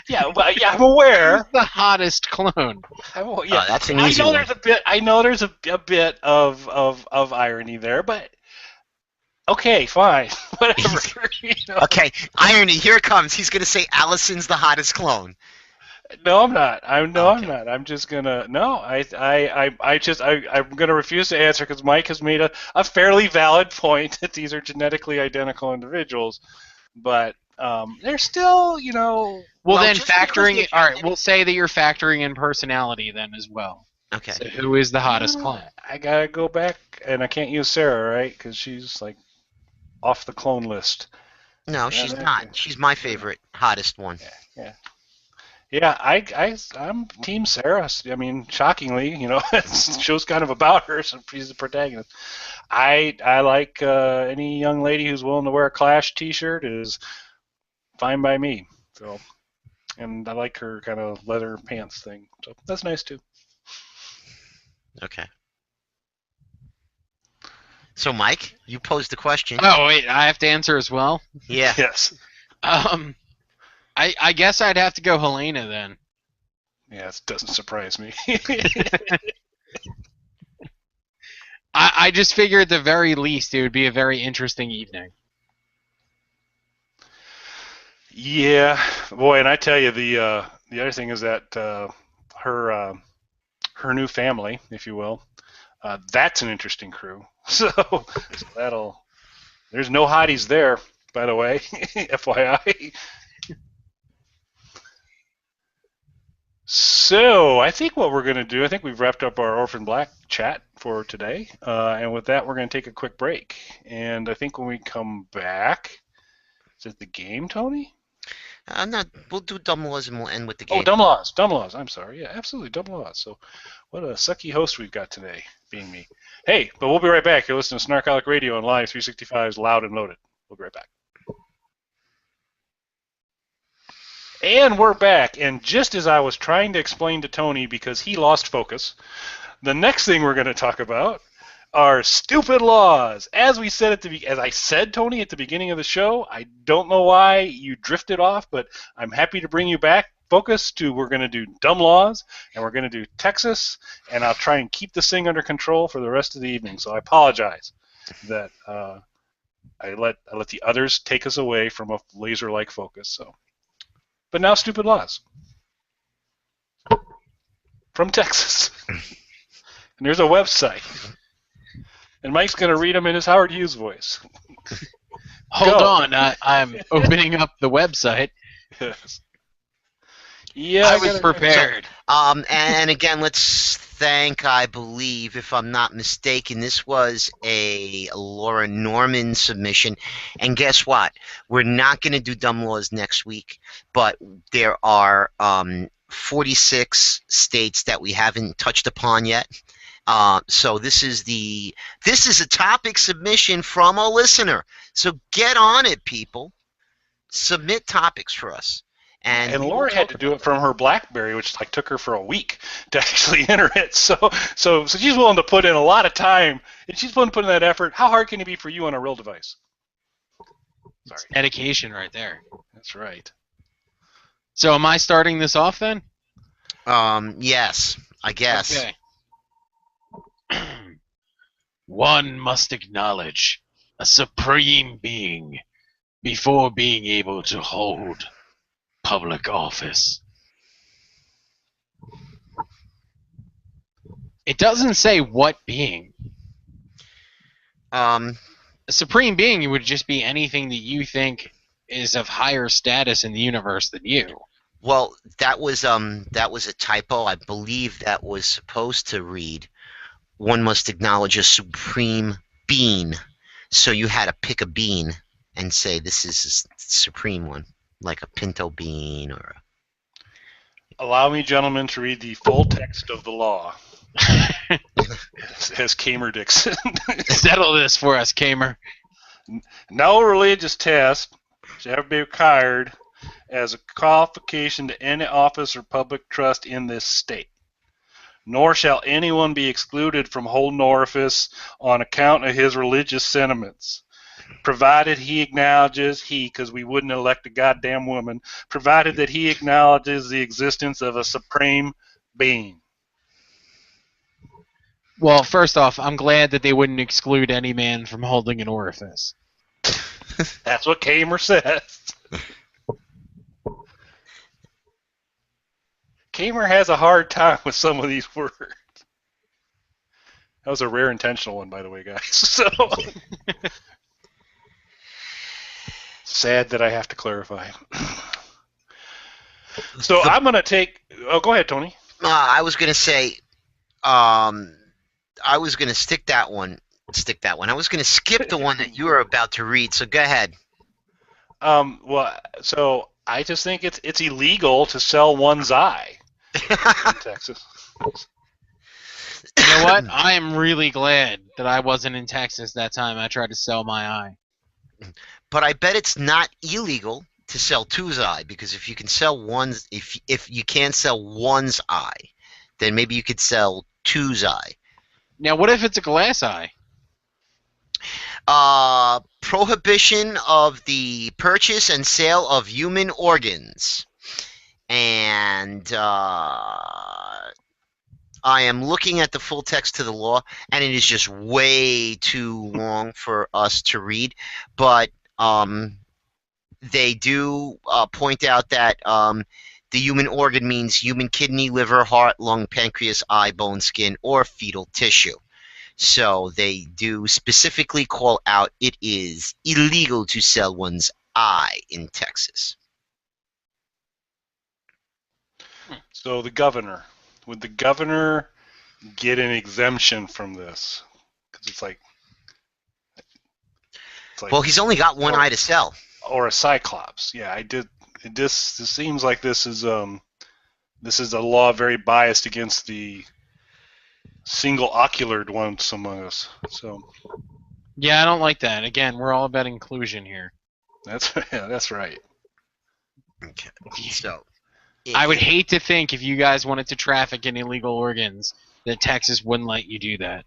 Yeah, well, yeah, I'm aware. Who's the hottest clone? Yeah, That's an I easy know one. there's a bit. I know there's a bit of irony there, but okay, fine, whatever. Okay, irony. Here it comes. He's gonna say Allison's the hottest clone. No, I'm not. I'm Okay. not. I'm just gonna. No, I'm gonna refuse to answer because Mike has made a fairly valid point that these are genetically identical individuals, but they're still, Well, Well, then just because factoring they're it. All right, we'll say that you're factoring in personality then as well. Okay. So who is the hottest clone? I gotta go back, and I can't use Sarah, right? Because she's like off the clone list. No, she's not. She's my favorite, hottest one. Yeah. Yeah, I'm Team Sarah. I mean, shockingly, the show's kind of about her, so she's the protagonist. I like any young lady who's willing to wear a Clash T-shirt is fine by me. So, and I like her kind of leather pants thing. So that's nice too. Okay. So, Mike, you posed the question. Oh wait, I have to answer as well. Yeah. Yes. I guess I'd have to go Helena then. Yeah, it doesn't surprise me. I just figure at the very least it would be a very interesting evening. Yeah, boy, and I tell you the other thing is that her new family, if you will, that's an interesting crew. So that'll. There's no hotties there, by the way, FYI. So I think what we're going to do, I think we've wrapped up our Orphan Black chat for today, and with that, we're going to take a quick break. And I think when we come back, is it the game, Tony? No, we'll do dumb laws and we'll end with the game. Oh, dumb laws. Dumb laws. I'm sorry. Yeah, absolutely. Dumb laws. So what a sucky host we've got today, being me. Hey, but we'll be right back. You're listening to SnarkAlec Radio on Live 365's Loud and Loaded. We'll be right back. And we're back. And just as I was trying to explain to Tony because he lost focus, the next thing we're going to talk about are stupid laws. As we said as I said, Tony, at the beginning of the show, I don't know why you drifted off, but I'm happy to bring you back. Focus to we're going to do dumb laws, and we're going to do Texas, and I'll try and keep this thing under control for the rest of the evening. So I apologize that I let the others take us away from a laser-like focus. So, but now stupid laws from Texas, and there's a website. And Mike's going to read them in his Howard Hughes voice. Hold on, I'm opening up the website. Yes. Yeah, I was prepared. And again, let's thank, I believe, if I'm not mistaken, this was a Laura Norman submission. And guess what? We're not going to do dumb laws next week, but there are 46 states that we haven't touched upon yet. So this is a topic submission from a listener. So get on it, people. Submit topics for us. And Laura had to do it from her BlackBerry, which took her for a week to actually enter it. So she's willing to put in a lot of time, and she's willing to put in that effort. How hard can it be for you on a real device? Sorry. Dedication right there. That's right. So am I starting this off then? Yes, I guess. Okay. One must acknowledge a supreme being before being able to hold public office. It doesn't say what being. A supreme being would just be anything that you think is of higher status in the universe than you. Well, that was a typo. I believe that was supposed to read, one must acknowledge a supreme being. So you had to pick a bean and say this is a supreme one. like a pinto bean or Allow me, gentlemen, to read the full text of the law. As Kamer Dixon. Settle this for us, Kamer. No religious test shall ever be required as a qualification to any office or public trust in this state. Nor shall anyone be excluded from holding office on account of his religious sentiments, provided he acknowledges, because we wouldn't elect a goddamn woman, provided that he acknowledges the existence of a supreme being. Well, first off, I'm glad that they wouldn't exclude any man from holding an orifice. That's what Kamer says. Kamer has a hard time with some of these words. That was a rare intentional one, by the way, guys. So sad that I have to clarify. So I'm going to take... Oh, go ahead, Tony. I was going to say, I was going to stick that one. I was going to skip the one that you were about to read, so go ahead. Well, so I just think it's illegal to sell one's eye in Texas. You know what? I am really glad that I wasn't in Texas that time I tried to sell my eye. But I bet it's not illegal to sell two's eye, because if you can sell one's, if you can't sell one's eye, then maybe you could sell two's eye. Now, what if it's a glass eye? Prohibition of the purchase and sale of human organs. And I am looking at the full text to the law, and it is just way too long for us to read. But they do point out that the human organ means human kidney, liver, heart, lung, pancreas, eye, bone, skin, or fetal tissue. So they do specifically call out it is illegal to sell one's eye in Texas. So the governor, would the governor get an exemption from this? Because it's like, well, he's only got one eye to sell. Or a cyclops. Yeah, I did. This seems like this is a law very biased against the single oculared ones among us. So yeah, I don't like that. Again, we're all about inclusion here. That's right. Okay. So I would hate to think if you guys wanted to traffic in illegal organs that Texas wouldn't let you do that.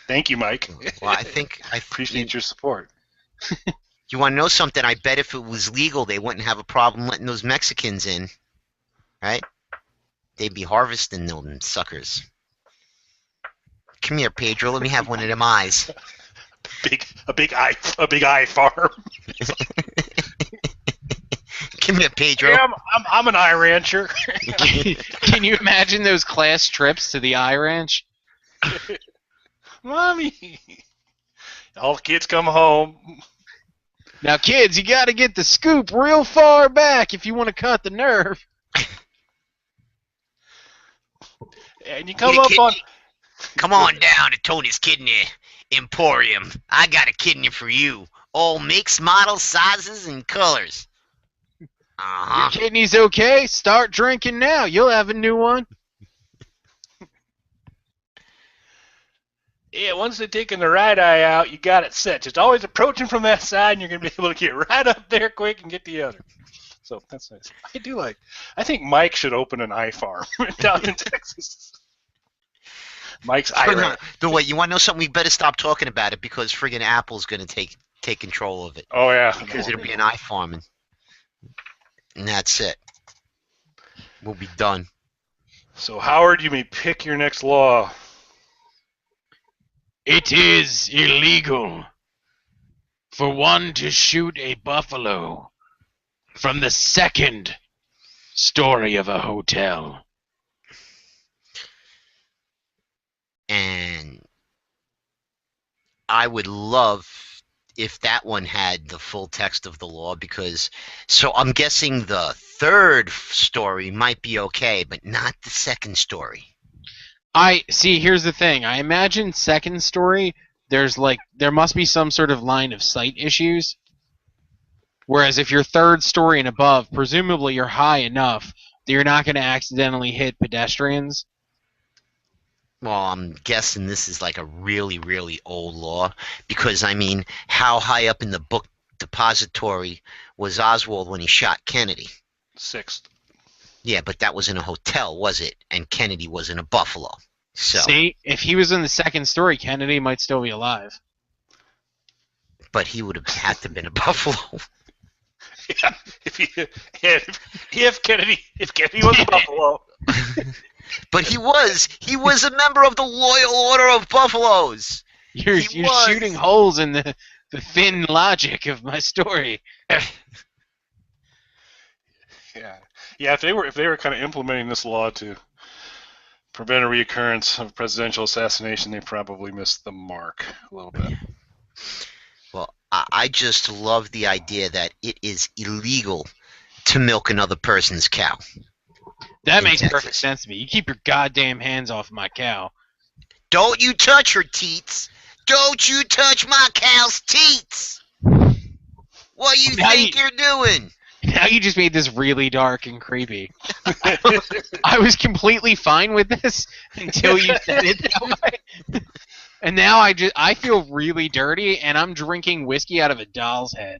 Thank you, Mike. Well, I appreciate your support. You want to know something? I bet if it was legal, they wouldn't have a problem letting those Mexicans in, right? They'd be harvesting them suckers. Come here, Pedro. Let me have one of them eyes. A big eye farm. Come here, Pedro. Yeah, I'm an eye rancher. Can you imagine those class trips to the eye ranch? Mommy, all the kids come home. Now, kids, you got to get the scoop real far back if you want to cut the nerve. And you come up on. Come on down to Tony's Kidney Emporium. I got a kidney for you. All makes, models, sizes, and colors. Your kidney's okay? Start drinking now. You'll have a new one. Yeah, once they're taking the right eye out, you got it set. Just always approaching from that side, and you're going to be able to get right up there quick and get the other. So that's nice. I think Mike should open an eye farm down in Texas. Mike's eye ranch. No, wait, you want to know something? We better stop talking about it because friggin' Apple's going to take control of it. Oh, yeah. Because it'll be an eye farm, and that's it. We'll be done. So, Howard, you may pick your next law. It is illegal for one to shoot a buffalo from the second story of a hotel. And I would love if that one had the full text of the law, because so I'm guessing the third story might be okay, but not the second story. Here's the thing. I imagine second story there must be some sort of line of sight issues. Whereas if you're third story and above, presumably you're high enough that you're not going to accidentally hit pedestrians. Well, I'm guessing this is like a really, really old law because, I mean, how high up in the book depository was Oswald when he shot Kennedy? 6th. Yeah, but that was in a hotel, was it? And Kennedy was in a Buffalo. So, See, if he was in the second story, Kennedy might still be alive. but he would have had to have been a Buffalo. Yeah, if Kennedy was a Buffalo. But he was a member of the Loyal Order of Buffaloes. You're was. shooting holes in the thin logic of my story. Yeah. If they were kind of implementing this law to prevent a reoccurrence of presidential assassination, they probably missed the mark a little bit. Well, I just love the idea that it is illegal to milk another person's cow. That In makes Texas. perfect sense to me. You keep your goddamn hands off my cow. Don't you touch her teats. Don't you touch my cow's teats. What do you Now think you're doing? Now you just made this really dark and creepy. I was completely fine with this until you said it that way. And now I feel really dirty, and I'm drinking whiskey out of a doll's head.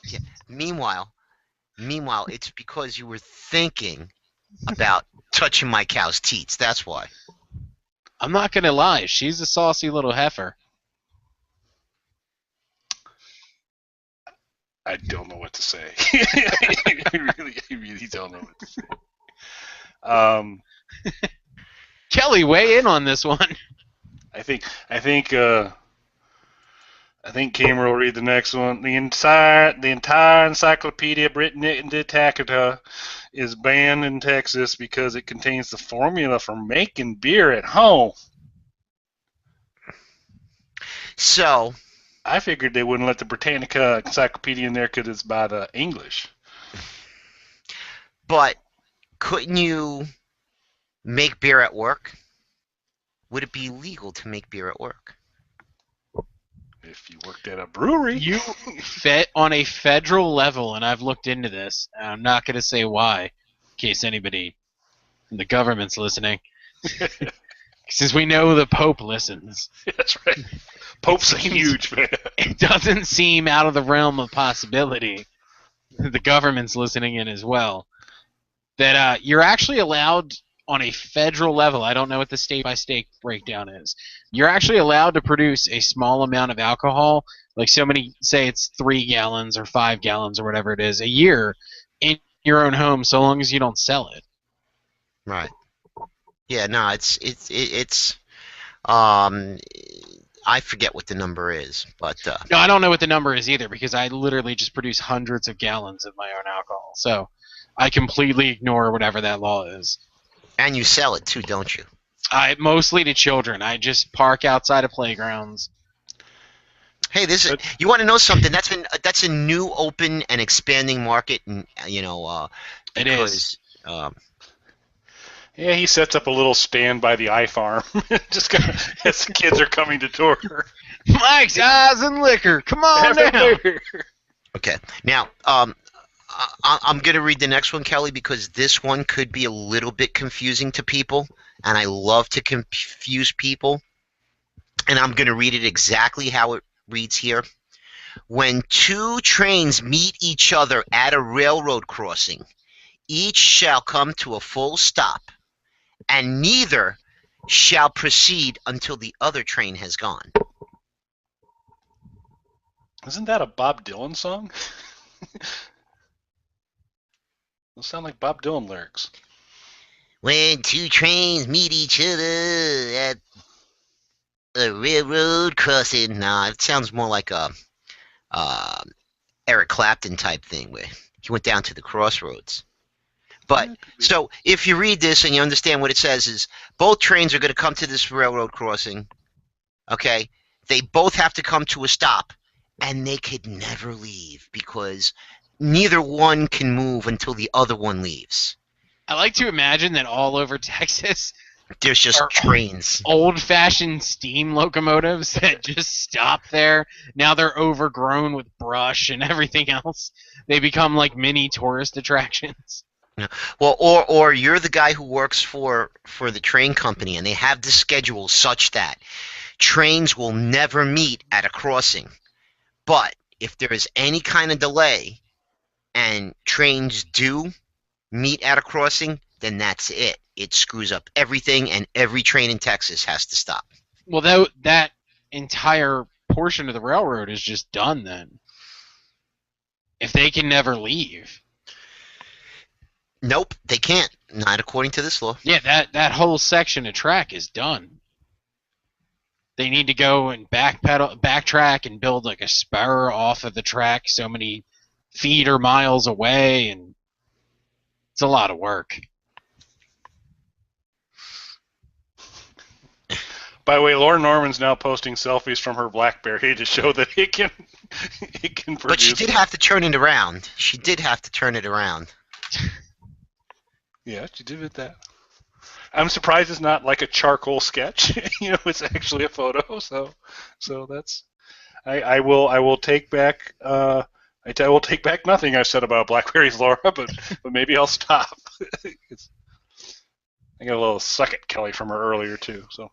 Yeah. Meanwhile, it's because you were thinking about touching my cow's teats. That's why. I'm not gonna lie, she's a saucy little heifer. I don't know what to say. I really don't know what to say. Kelly, weigh in on this one. I think Cameron will read the next one. The entire Encyclopedia Britannica is banned in Texas because it contains the formula for making beer at home. So, I figured they wouldn't let the Britannica Encyclopedia in there because it's by the English. but couldn't you make beer at work? Would it be legal to make beer at work? If you worked at a brewery. You fit on a federal level, and I've looked into this. And I'm not gonna say why, in case anybody in the government's listening. Since we know the Pope listens. That's right. Pope's a huge fan. It doesn't seem out of the realm of possibility that the government's listening in as well. That you're actually allowed on a federal level, I don't know what the state-by-state breakdown is, you're actually allowed to produce a small amount of alcohol, like so many, say it's 3 gallons or 5 gallons or whatever it is, a year in your own home, so long as you don't sell it. Right. Yeah, no, it's I forget what the number is, but No, I don't know what the number is either, because I literally just produce hundreds of gallons of my own alcohol, so I completely ignore whatever that law is. and you sell it too, don't you? Mostly to children. I just park outside of playgrounds. Hey, you want to know something? That's a new, open, and expanding market, and It because, is. Yeah, he sets up a little stand by the iFarm, just as the kids are coming to tour. Mike's Eyes and Liquor. Come on down. Okay, now I'm going to read the next one, Kelly, because this one could be a little bit confusing to people, and I love to confuse people. And I'm going to read it exactly how it reads here. When 2 trains meet each other at a railroad crossing, each shall come to a full stop, and neither shall proceed until the other train has gone. Isn't that a Bob Dylan song? Those sound like Bob Dylan lyrics. When 2 trains meet each other at a railroad crossing. Nah, it sounds more like a Eric Clapton type thing where he went down to the crossroads. But so if you read this and you understand what it says is both trains are going to come to this railroad crossing. Okay, they both have to come to a stop, and they could never leave because neither one can move until the other one leaves. I like to imagine that all over Texas, There's just Or trains. old-fashioned steam locomotives that just stop there. Now they're overgrown with brush and everything else. They become like mini tourist attractions. Well, or you're the guy who works for the train company, and they have the schedule such that trains will never meet at a crossing. But if there is any kind of delay and trains do meet at a crossing, then that's it. It screws up everything, and every train in Texas has to stop. Well, that entire portion of the railroad is just done then. If they can never leave. Nope, they can't. Not according to this law. Yeah, that whole section of track is done. They need to go and backtrack and build like a spur off of the track so many feet or miles away, and it's a lot of work. By the way, Laura Norman's now posting selfies from her BlackBerry to show that it can produce. But she did have to turn it around. She did have to turn it around. Yeah, she did that. I'm surprised it's not like a charcoal sketch. It's actually a photo. So that's. I will take back. I will take back nothing I've said about Blackberries, Laura. But maybe I'll stop. I got a little suck it, Kelly, from her earlier too. So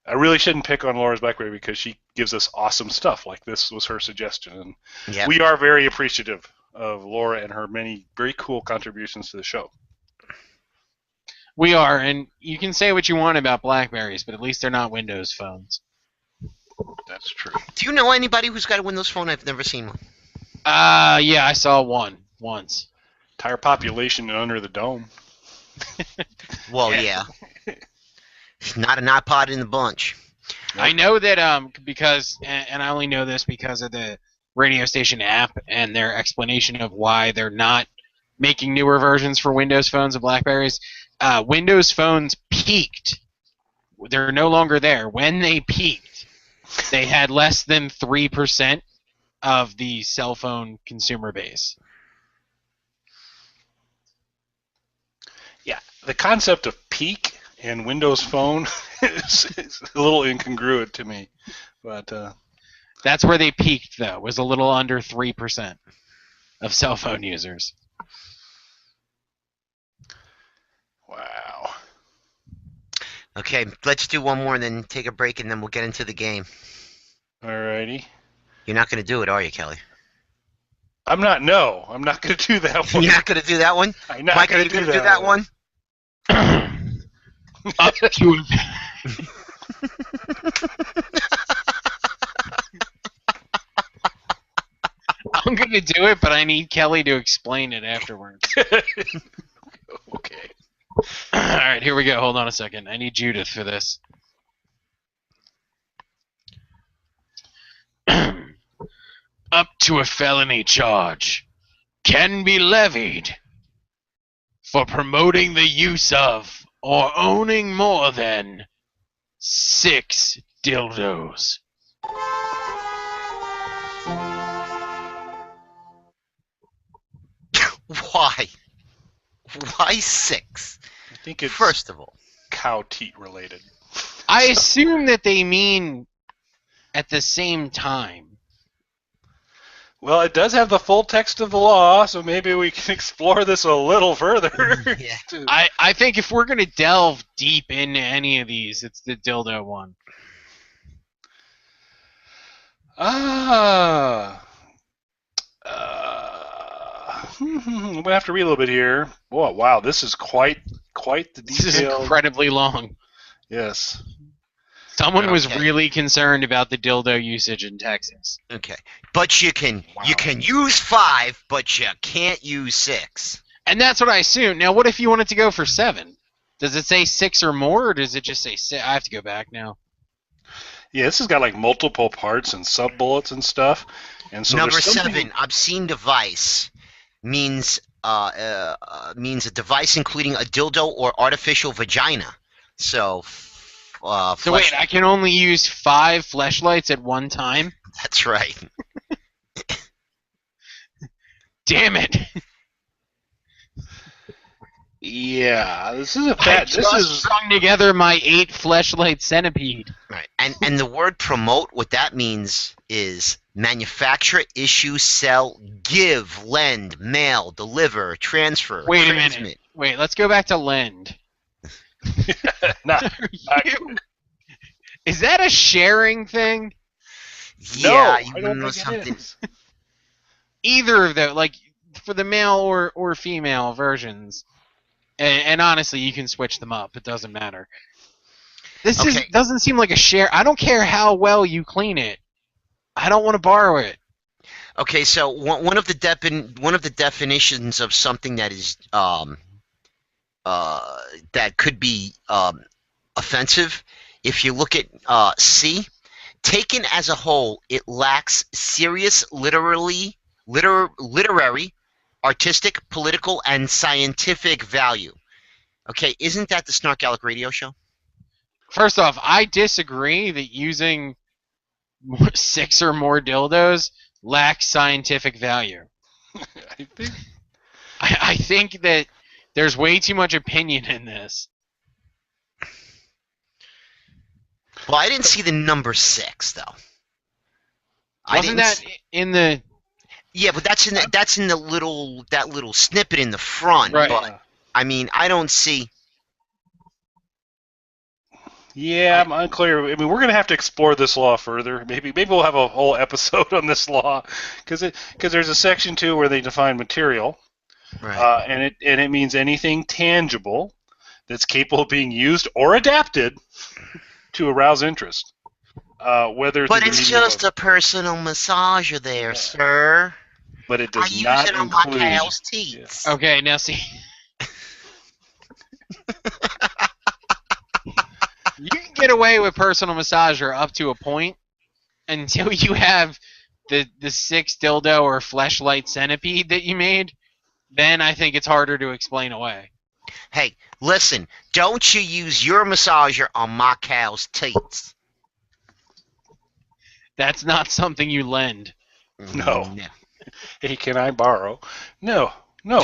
I really shouldn't pick on Laura's BlackBerry because she gives us awesome stuff. Like this was her suggestion, and Yep. we are very appreciative of Laura and her many very cool contributions to the show. We are, and you can say what you want about Blackberries, but at least they're not Windows phones. That's true. Do you know anybody who's got a Windows phone? I've never seen one. Yeah, I saw one once. Entire population under the dome. Well, yeah. Not an iPod in the bunch. I know that because, and I only know this because of the radio station app and their explanation of why they're not making newer versions for Windows phones and Blackberries. Windows phones peaked. They're no longer there. When they peaked, they had less than 3% of the cell phone consumer base. Yeah, the concept of peak and Windows Phone is a little incongruent to me, but That's where they peaked, though, was a little under 3% of cell phone users. wow. Okay, let's do one more and then take a break, and then we'll get into the game. Alrighty. You're not going to do it, are you, Kelly? I'm not going to do that one. You're not going to do that one? I'm not Mike, are going you to going to do that one? Up to I'm going to do it, but I need Kelly to explain it afterwards. Okay. Alright, here we go. Hold on a second. I need Judith for this. Up to a felony charge can be levied for promoting the use of or owning more than 6 dildos. Why? Why 6? I think it's First of all. cow teat related. I assume that they mean at the same time. Well, it does have the full text of the law, so maybe we can explore this a little further. Yeah. I think if we're going to delve deep into any of these, it's the dildo one. I'm gonna have to read a little bit here. Whoa, wow, this is quite the This is detail. incredibly long. Yes. Someone was Okay. really concerned about the dildo usage in Texas. Okay. But you can use 5, but you can't use 6. And that's what I assume. Now, what if you wanted to go for 7? Does it say 6 or more, or does it just say 6? I have to go back now. Yeah, this has got like multiple parts and sub bullets and stuff. And so Number there's something- 7, obscene device means a device including a dildo or artificial vagina. So, So wait, I can only use 5 fleshlights at one time? That's right. Damn it! Yeah, this is a I bad. This just is strung together my 8 fleshlight centipede. Right. And the word promote, what that means is manufacture, issue, sell, give, lend, mail, deliver, transfer, Wait a transmit. minute. Wait, let's go back to lend. not. Are you- Is that a sharing thing? Yeah, No, you I don't know think something. it is. Either of those, like for the male or female versions. And honestly, you can switch them up. It doesn't matter. This Okay. doesn't seem like a share. I don't care how well you clean it. I don't want to borrow it. Okay, so one of the definitions of something that is that could be offensive, if you look at C, taken as a whole, it lacks serious literary, artistic, political, and scientific value. Okay, isn't that the SnarkAlec radio show? First off, I disagree that using 6 or more dildos lacks scientific value. I think. I think that there's way too much opinion in this. Well, I didn't see the number 6 though. Wasn't that in the Yeah, but that's in the little snippet in the front. Right. But I mean, I don't see. Yeah, I'm unclear. I mean, we're going to have to explore this law further. Maybe we'll have a whole episode on this law because there's a section 2 where they define material, Right. and it means anything tangible that's capable of being used or adapted to arouse interest. Whether But through the it's medium just of, a personal massager there, sir. but it I does use not it on my include. cow's teats. Okay, now see. You can get away with personal massager up to a point until you have the 6 dildo or fleshlight centipede that you made. Then I think it's harder to explain away. Hey, listen, don't you use your massager on my cow's teats. That's not something you lend. No. Hey, can I borrow? No. No,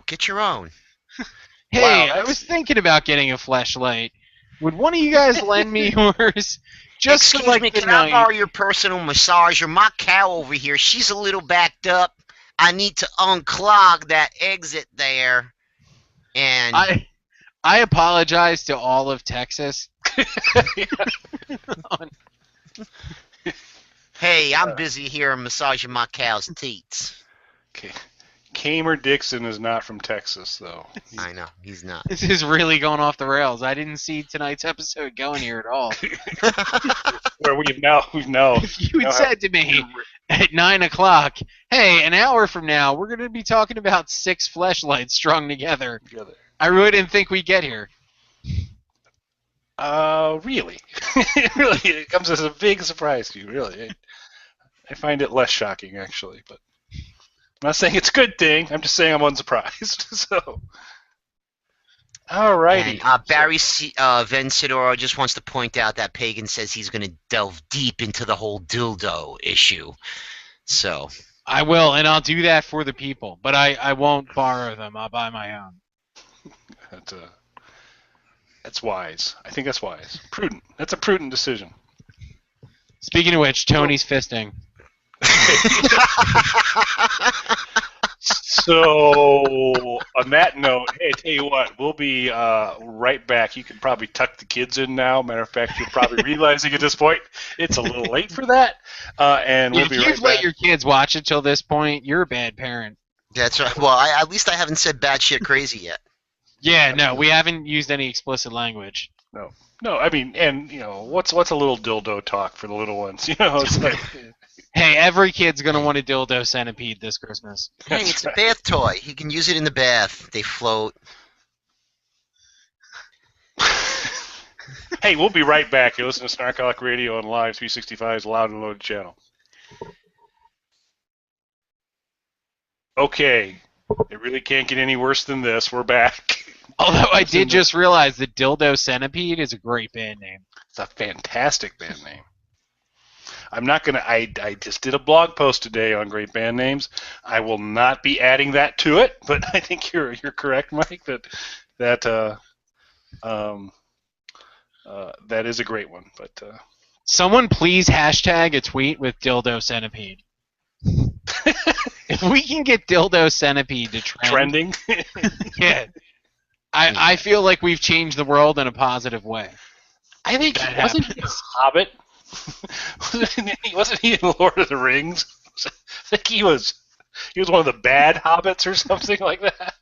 get your own. Hey, Wow, I was thinking about getting a fleshlight. Would one of you guys lend me yours? Just Excuse for like me, the can I night. borrow your personal massager? My cow over here, she's a little backed up. I need to unclog that exit there. And I apologize to all of Texas. hey, I'm busy here massaging my cow's teats. Okay. Kamer Dixon is not from Texas, though. I know, he's not. This is really going off the rails. I didn't see tonight's episode going here at all. Where we've now. If you had said to me at 9 o'clock, hey, an hour from now, we're going to be talking about 6 fleshlights strung together, I really didn't think we'd get here. Really? Really, it comes as a big surprise to you, really. I find it less shocking, actually, but I'm not saying it's a good thing. I'm just saying I'm unsurprised. So, alrighty. And Barry Vencidoro just wants to point out that Pagan says he's going to delve deep into the whole dildo issue. So I will, and I'll do that for the people, but I won't borrow them. I'll buy my own. That's wise. I think that's wise. Prudent. That's a prudent decision. Speaking of which, Tony's fisting. So, on that note, hey, tell you what, we'll be right back. You can probably tuck the kids in now. Matter of fact, you're probably realizing at this point it's a little late for that. And we'll If be you've right let back. your kids watch it till this point, you're a bad parent. that's right. Well, at least I haven't said bad shit crazy yet. Yeah, no, we haven't used any explicit language. No, I mean, and what's a little dildo talk for the little ones? It's like, Hey, every kid's gonna want a dildo centipede this Christmas. Hey, it's a bath toy. You can use it in the bath. They float. hey, we'll be right back. You listen to SnarkAlec Radio on Live 365's Loud and Loaded channel. Okay, it really can't get any worse than this. We're back. Although I did just realize that Dildo Centipede is a great band name. It's a fantastic band name. I'm not gonna. I just did a blog post today on great band names. I will not be adding that to it, but I think you're correct, Mike. That um, that is a great one. But Someone please hashtag a tweet with dildo centipede. If we can get dildo centipede to trend, trending. yeah, I feel like we've changed the world in a positive way. I think That wasn't he a happens. Hobbit? Wasn't he in Lord of the Rings? I think he was one of the bad hobbits or something like that.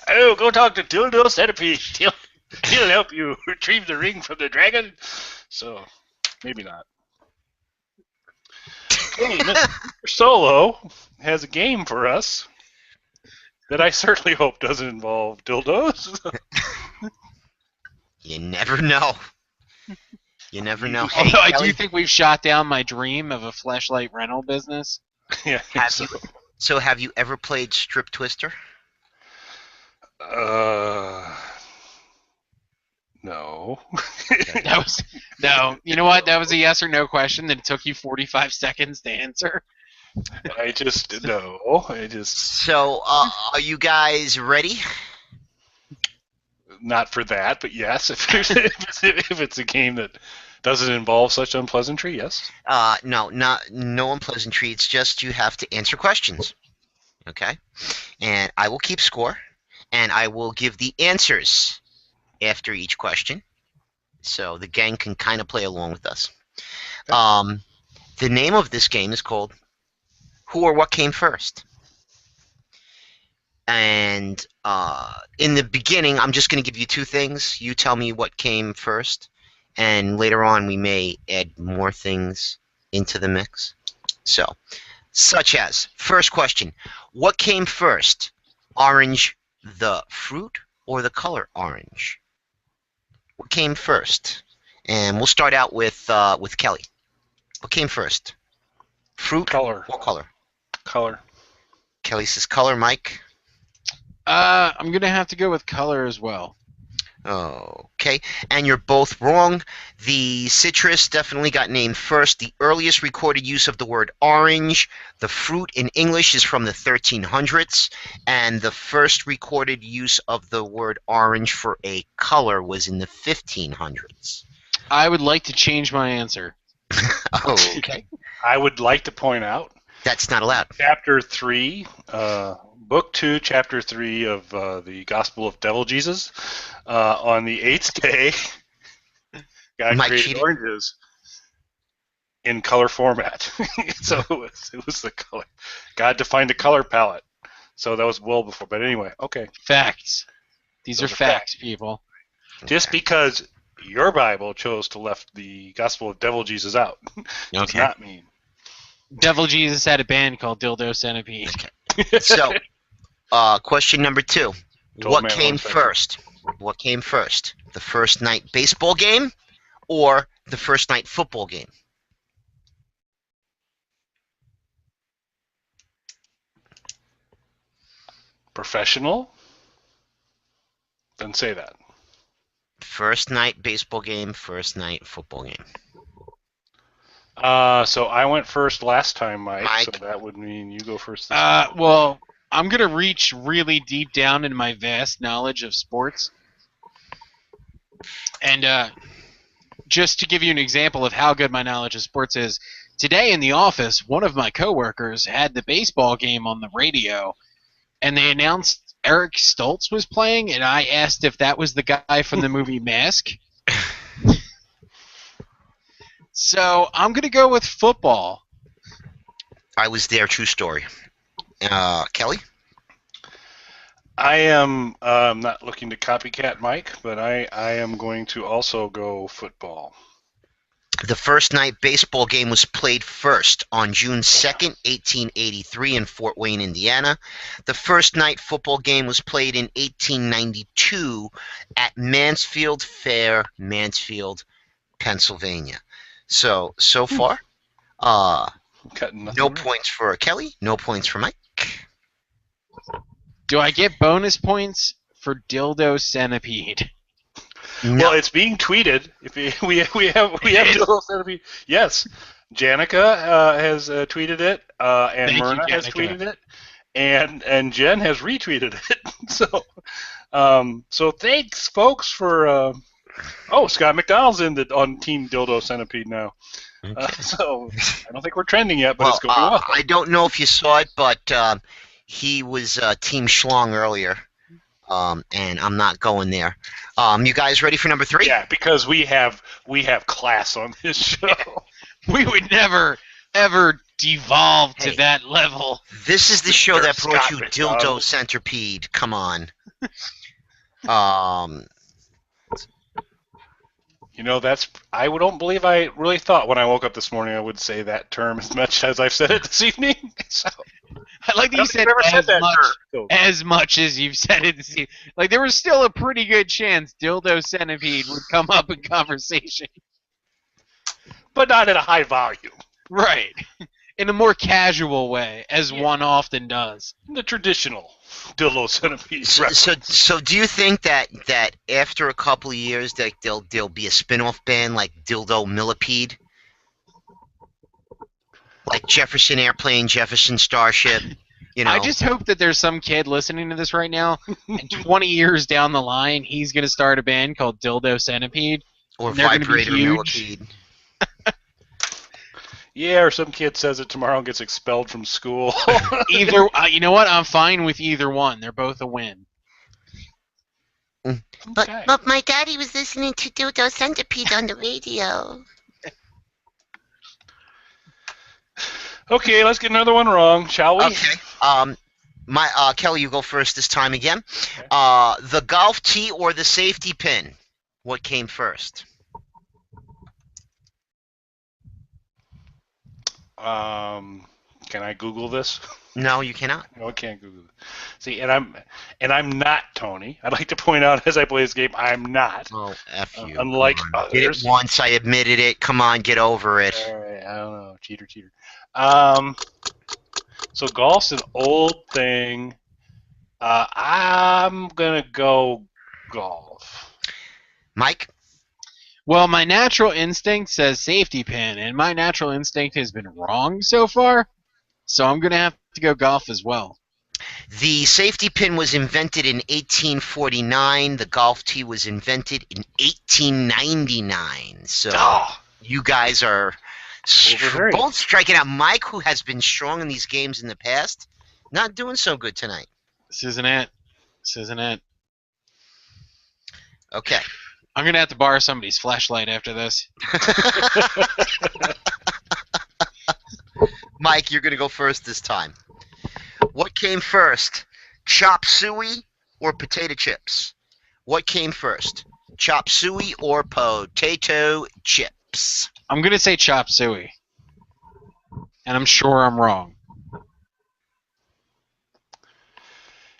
Oh, go talk to Dildo Centipede. He'll help you retrieve the ring from the dragon. So, maybe not. Okay, Mr. Solo has a game for us that I certainly hope doesn't involve dildos. You never know. You never know. Hey, Although I Kelly, do think we've shot down my dream of a fleshlight rental business. Yeah. have you ever played Strip Twister? No. That was no. You know what? That was a yes or no question that it took you 45 seconds to answer. No. So, are you guys ready? Not for that, but yes. If it's a game that doesn't involve such unpleasantry, yes. No unpleasantry. It's just you have to answer questions. Okay? And I will keep score, and I will give the answers after each question, so the gang can kind of play along with us. Okay. The name of this game is called Who or What Came First? And in the beginning, I'm just going to give you two things. You tell me what came first, and later on we may add more things into the mix. So, such as, first question, what came first? Orange, the fruit, or the color orange? What came first? And we'll start out with Kelly. What came first? Fruit Color. or color? Color. Kelly says color. Mike? I'm gonna have to go with color as well. Okay, and you're both wrong. The citrus definitely got named first. The earliest recorded use of the word orange, the fruit in English, is from the 1300s, and the first recorded use of the word orange for a color was in the 1500s. I would like to change my answer. Okay. I would like to point out That's not allowed. Chapter 3, Book 2, Chapter 3 of the Gospel of Devil Jesus. On the 8th day, God Mike created cheated. oranges in color format. So it was the color. God defined a color palette. So that was well before. But anyway, okay. Facts. These Those are are facts, people. Just because your Bible chose to left the Gospel of Devil Jesus out does Okay. not mean. Devil Jesus had a band called Dildo Centipede. So, question number 2. Told What man came one second. first? What came first? The first night baseball game or the first night football game? Professional? Then say that. First night baseball game, first night football game. So I went first last time, Mike. So Mike. that would mean you go first this time. Well, I'm gonna reach really deep down in my vast knowledge of sports, and just to give you an example of how good my knowledge of sports is, today in the office, one of my coworkers had the baseball game on the radio, and they announced Eric Stoltz was playing, and I asked if that was the guy from the movie Mask. So I'm gonna go with football. I was there, true story. Kelly? I am not looking to copycat Mike, but I am going to also go football. The first night baseball game was played first on June 2nd, 1883 in Fort Wayne, Indiana. The first night football game was played in 1892 at Mansfield Fair, Mansfield, Pennsylvania. So far, Got nothing no right. points for Kelly, no points for Mike. Do I get bonus points for Dildo Centipede? No. Well, it's being tweeted. We have Dildo Centipede. Yes, Janica has tweeted it, and Thank you, Myrna has Janica. tweeted it, and Jen has retweeted it. So thanks, folks, for. Scott McDonald's on Team Dildo Centipede now. So I don't think we're trending yet, but it's going well. I don't know if you saw it, but he was Team Schlong earlier, and I'm not going there. You guys ready for number 3? Yeah, because we have class on this show. We would never, ever devolve to Hey. that level. This is the show that brought Scott you McDonald. Dildo Centipede. Come on. I don't believe I really thought when I woke up this morning I would say that term as much as I've said it this evening. So, I like that you said as much as you've said it. Like, there was still a pretty good chance Dildo Centipede would come up in conversation. but not at a high volume. Right. In a more casual way, as one often does. The traditional Dildo Centipede. So do you think that after a couple of years that there'll be a spin-off band like Dildo Millipede? Like Jefferson Airplane, Jefferson Starship, you know. I just hope that there's some kid listening to this right now, and 20 years down the line, he's going to start a band called Dildo Centipede. Or they're gonna be Vibrator huge. Millipede. Yeah, or some kid says it tomorrow and gets expelled from school. Either, you know what? I'm fine with either one. They're both a win. Okay. But my daddy was listening to Dildo Centipede on the radio. Okay, let's get another one wrong, shall we? Okay. Kelly, you go first this time again. Okay. The golf tee or the safety pin? What came first? Can I Google this? No, you cannot. No, I can't Google it. See, and I'm not Tony. I'd like to point out as I play this game, I'm not. Oh, F you. Unlike Did others. it once, I admitted it. Come on, get over it. All right, I don't know, cheater. So golf's an old thing. I'm gonna go golf. Mike? Well, my natural instinct says safety pin, and my natural instinct has been wrong so far, so I'm going to have to go golf as well. The safety pin was invented in 1849. The golf tee was invented in 1899. So you guys are both striking out. Mike, who has been strong in these games in the past, not doing so good tonight. This isn't it. Okay. I'm going to have to borrow somebody's flashlight after this. Mike, you're going to go first this time. What came first, chop suey or potato chips? What came first, chop suey or potato chips? I'm going to say chop suey. And I'm sure I'm wrong.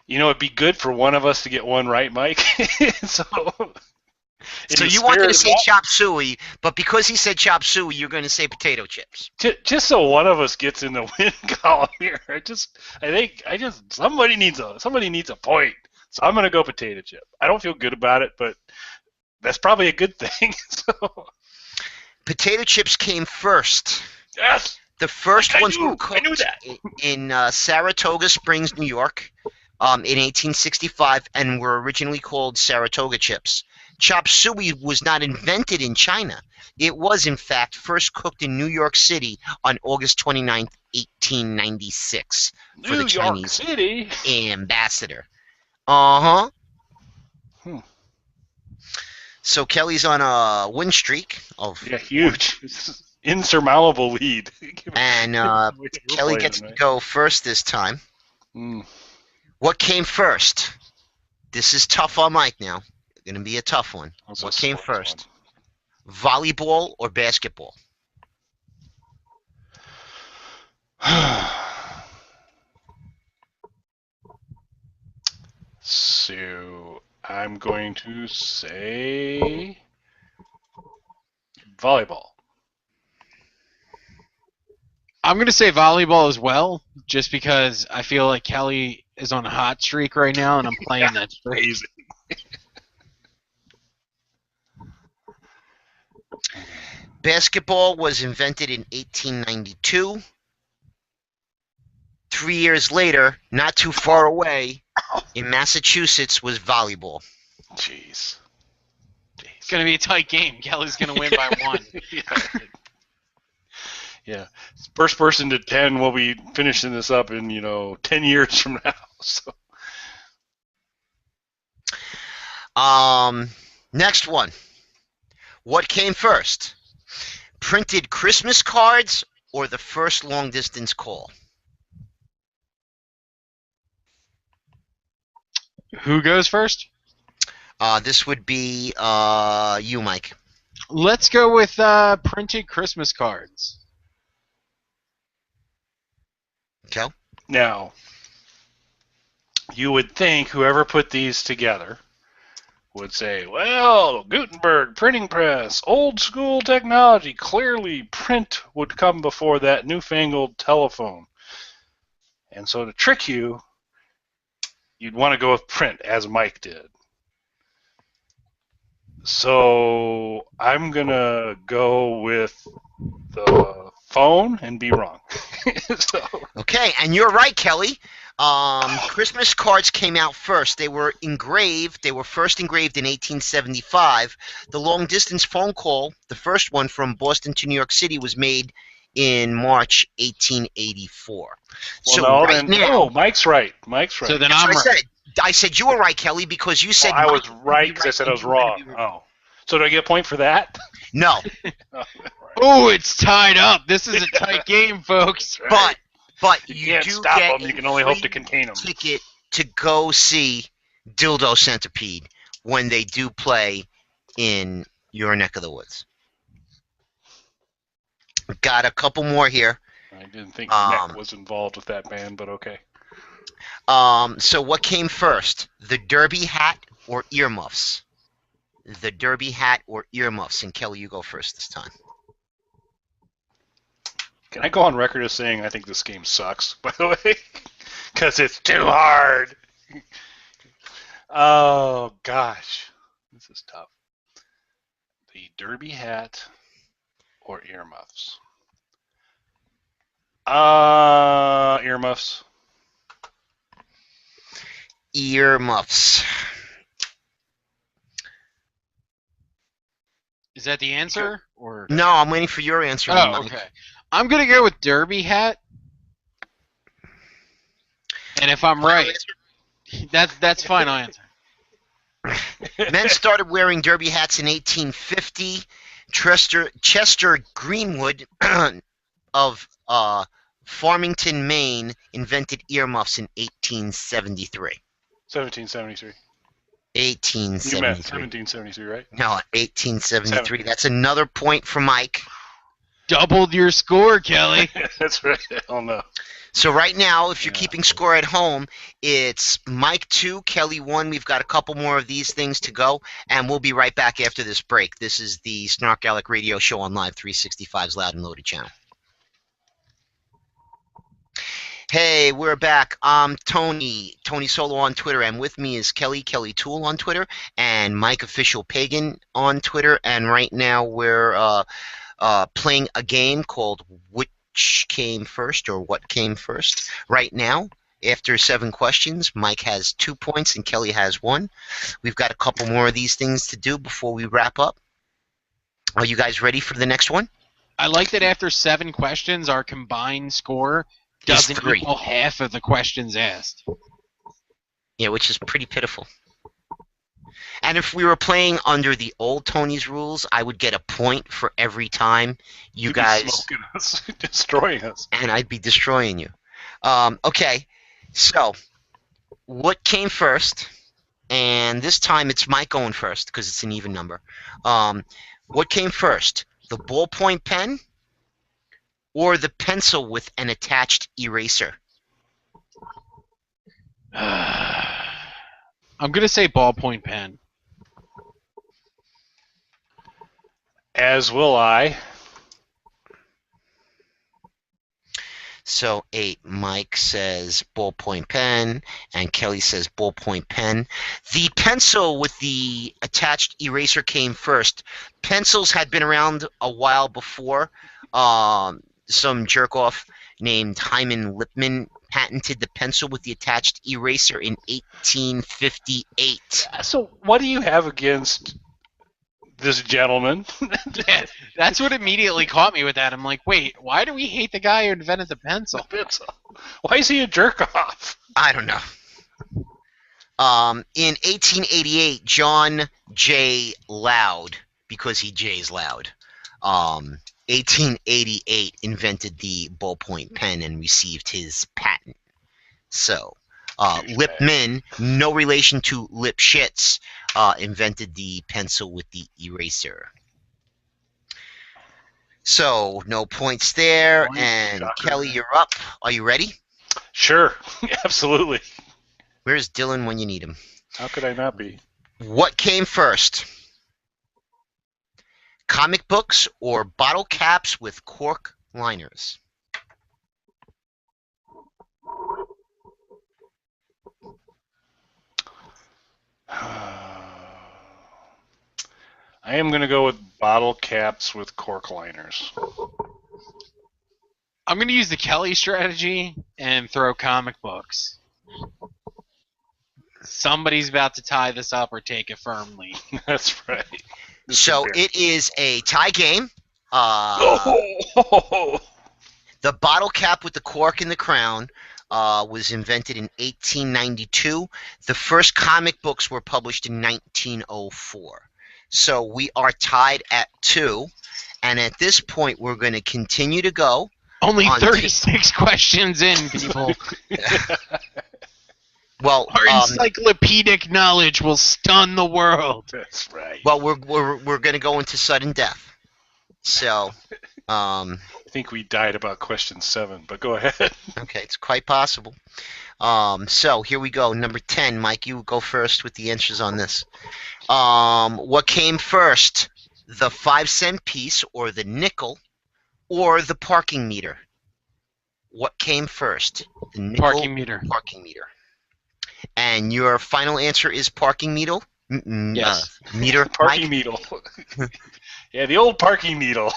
You know, it'd be good for one of us to get one right, Mike. So you wanted to say chop suey, but because he said chop suey, you're going to say potato chips. Just so one of us gets in the win column here. I think somebody needs a point. So I'm going to go potato chip. I don't feel good about it, but that's probably a good thing. So Potato chips came first. yes. The first ones were I cooked knew that. in Saratoga Springs, New York, in 1865, and were originally called Saratoga chips. Chop suey was not invented in China. It was, in fact, first cooked in New York City on August 29, 1896, for the Chinese City ambassador. Uh-huh. So Kelly's on a win streak of huge, insurmountable lead. And Kelly gets to go first this time. Mm. What came first? This is tough on Mike now. Going to be a tough one. Also What came sports first? Volleyball or basketball? So I'm going to say volleyball. I'm going to say volleyball as well, just because I feel like Kelly is on a hot streak right now, and I'm playing that streak. Amazing. Basketball was invented in 1892. 3 years later, not too far away, in Massachusetts, was volleyball. Jeez. It's gonna be a tight game. Kelly's gonna win by 1. Yeah. First person to 10 will be finishing this up in 10 years from now. So. Next one. What came first? Printed Christmas cards or the first long-distance call? Who goes first? This would be you, Mike. Let's go with printed Christmas cards. Okay. Now, you would think whoever put these together would say, well, Gutenberg, printing press, old school technology, clearly print would come before that newfangled telephone. And so to trick you, you'd want to go with print, as Mike did. So I'm going to go with the phone and be wrong. So. Okay, and you're right, Kelly. Christmas cards came out first. They were engraved. They were first engraved in 1875. The long-distance phone call, the first one from Boston to New York City, was made in March 1884. Well, So no, right now, Mike's right. Mike's right. So then that's I'm what right. I said you were right, Kelly, because you said I was Mike would be right because I said I and was you were gonna wrong. be Oh. So do I get a point for that? No, Oh, it's tied up. This is a tight game, folks. but You you can't do stop get them. You a can only hope free to contain them. ticket to go see Dildo Centipede when they do play in your neck of the woods. Got a couple more here. I didn't think Neck was involved with that band, but okay. So what came first, the derby hat or earmuffs? The derby hat or earmuffs? And Kelly, you go first this time. Can I go on record as saying I think this game sucks, by the way? Because it's too hard. Oh, gosh. This is tough. The derby hat or earmuffs? Earmuffs. Earmuffs. Is that the answer? Or No, I'm waiting for your answer. oh, Mike. okay. I'm gonna go with derby hat. And if I'm right, that's fine. I'll answer. Men started wearing derby hats in 1850. Chester Greenwood of Farmington, Maine, invented earmuffs in 1873. 1773. 1873. You meant 1773, right? No, 1873. That's another point for Mike. Doubled your score, Kelly. That's right. Oh, no. So right now, if you're keeping score at home, it's Mike 2, Kelly 1. We've got a couple more of these things to go, and we'll be right back after this break. This is the SnarkAlec Radio Show on Live 365's Loud and Loaded channel. Hey, we're back. I'm Tony Solo on Twitter, and with me is Kelly Tool on Twitter, and Mike Official Pagan on Twitter. And right now we're playing a game called Which Came First or What Came First. Right now, after 7 questions, Mike has 2 points and Kelly has 1. We've got a couple more of these things to do before we wrap up. Are you guys ready for the next one? I like that after 7 questions, our combined score doesn't equal half of the questions asked. Yeah, which is pretty pitiful. And if we were playing under the old Tony's rules, I would get a point for every time You'd guys be smoking us, destroying us. and I'd be destroying you. Okay, so what came first? And this time it's Mike going first because it's an even number. What came first, the ballpoint pen or the pencil with an attached eraser? I'm going to say ballpoint pen. As will I. So 8. Mike says ballpoint pen, and Kelly says ballpoint pen. The pencil with the attached eraser came first. Pencils had been around a while before. Some jerk off named Hyman Lipman patented the pencil with the attached eraser in 1858. So what do you have against this gentleman? Yeah, that's what immediately caught me with that. I'm like, wait, why do we hate the guy who invented the pencil? Pencil. Why is he a jerk off? I don't know. In 1888, John J. Loud, because he J's loud, 1888 invented the ballpoint pen and received his patent. So, Lipman, no relation to Lipschitz, invented the pencil with the eraser. So, no points there. And Shocker. Kelly, you're up. Are you ready? Sure, absolutely. Where's Dylan when you need him? How could I not be? What came first? Comic books or bottle caps with cork liners? I am going to go with bottle caps with cork liners. I'm going to use the Kelly strategy and throw comic books. Somebody's about to tie this up or take a firm lead. That's right. So it is a tie game. Oh! The bottle cap with the cork in the crown was invented in 1892. The first comic books were published in 1904. So we are tied at 2. And at this point, we're going to continue to go. Only 36 questions in, people. Well, our encyclopedic knowledge will stun the world. That's right. Well, we're going to go into sudden death. So, I think we died about question 7, but go ahead. Okay, it's quite possible. So here we go. Number 10, Mike, you go first with the answers on this. What came first, the 5-cent piece or the nickel or the parking meter? What came first, the nickel Parking meter. Parking meter. And your final answer is parking meter? Yes. Meter, Parking Mike? needle. Yeah, the old parking needle.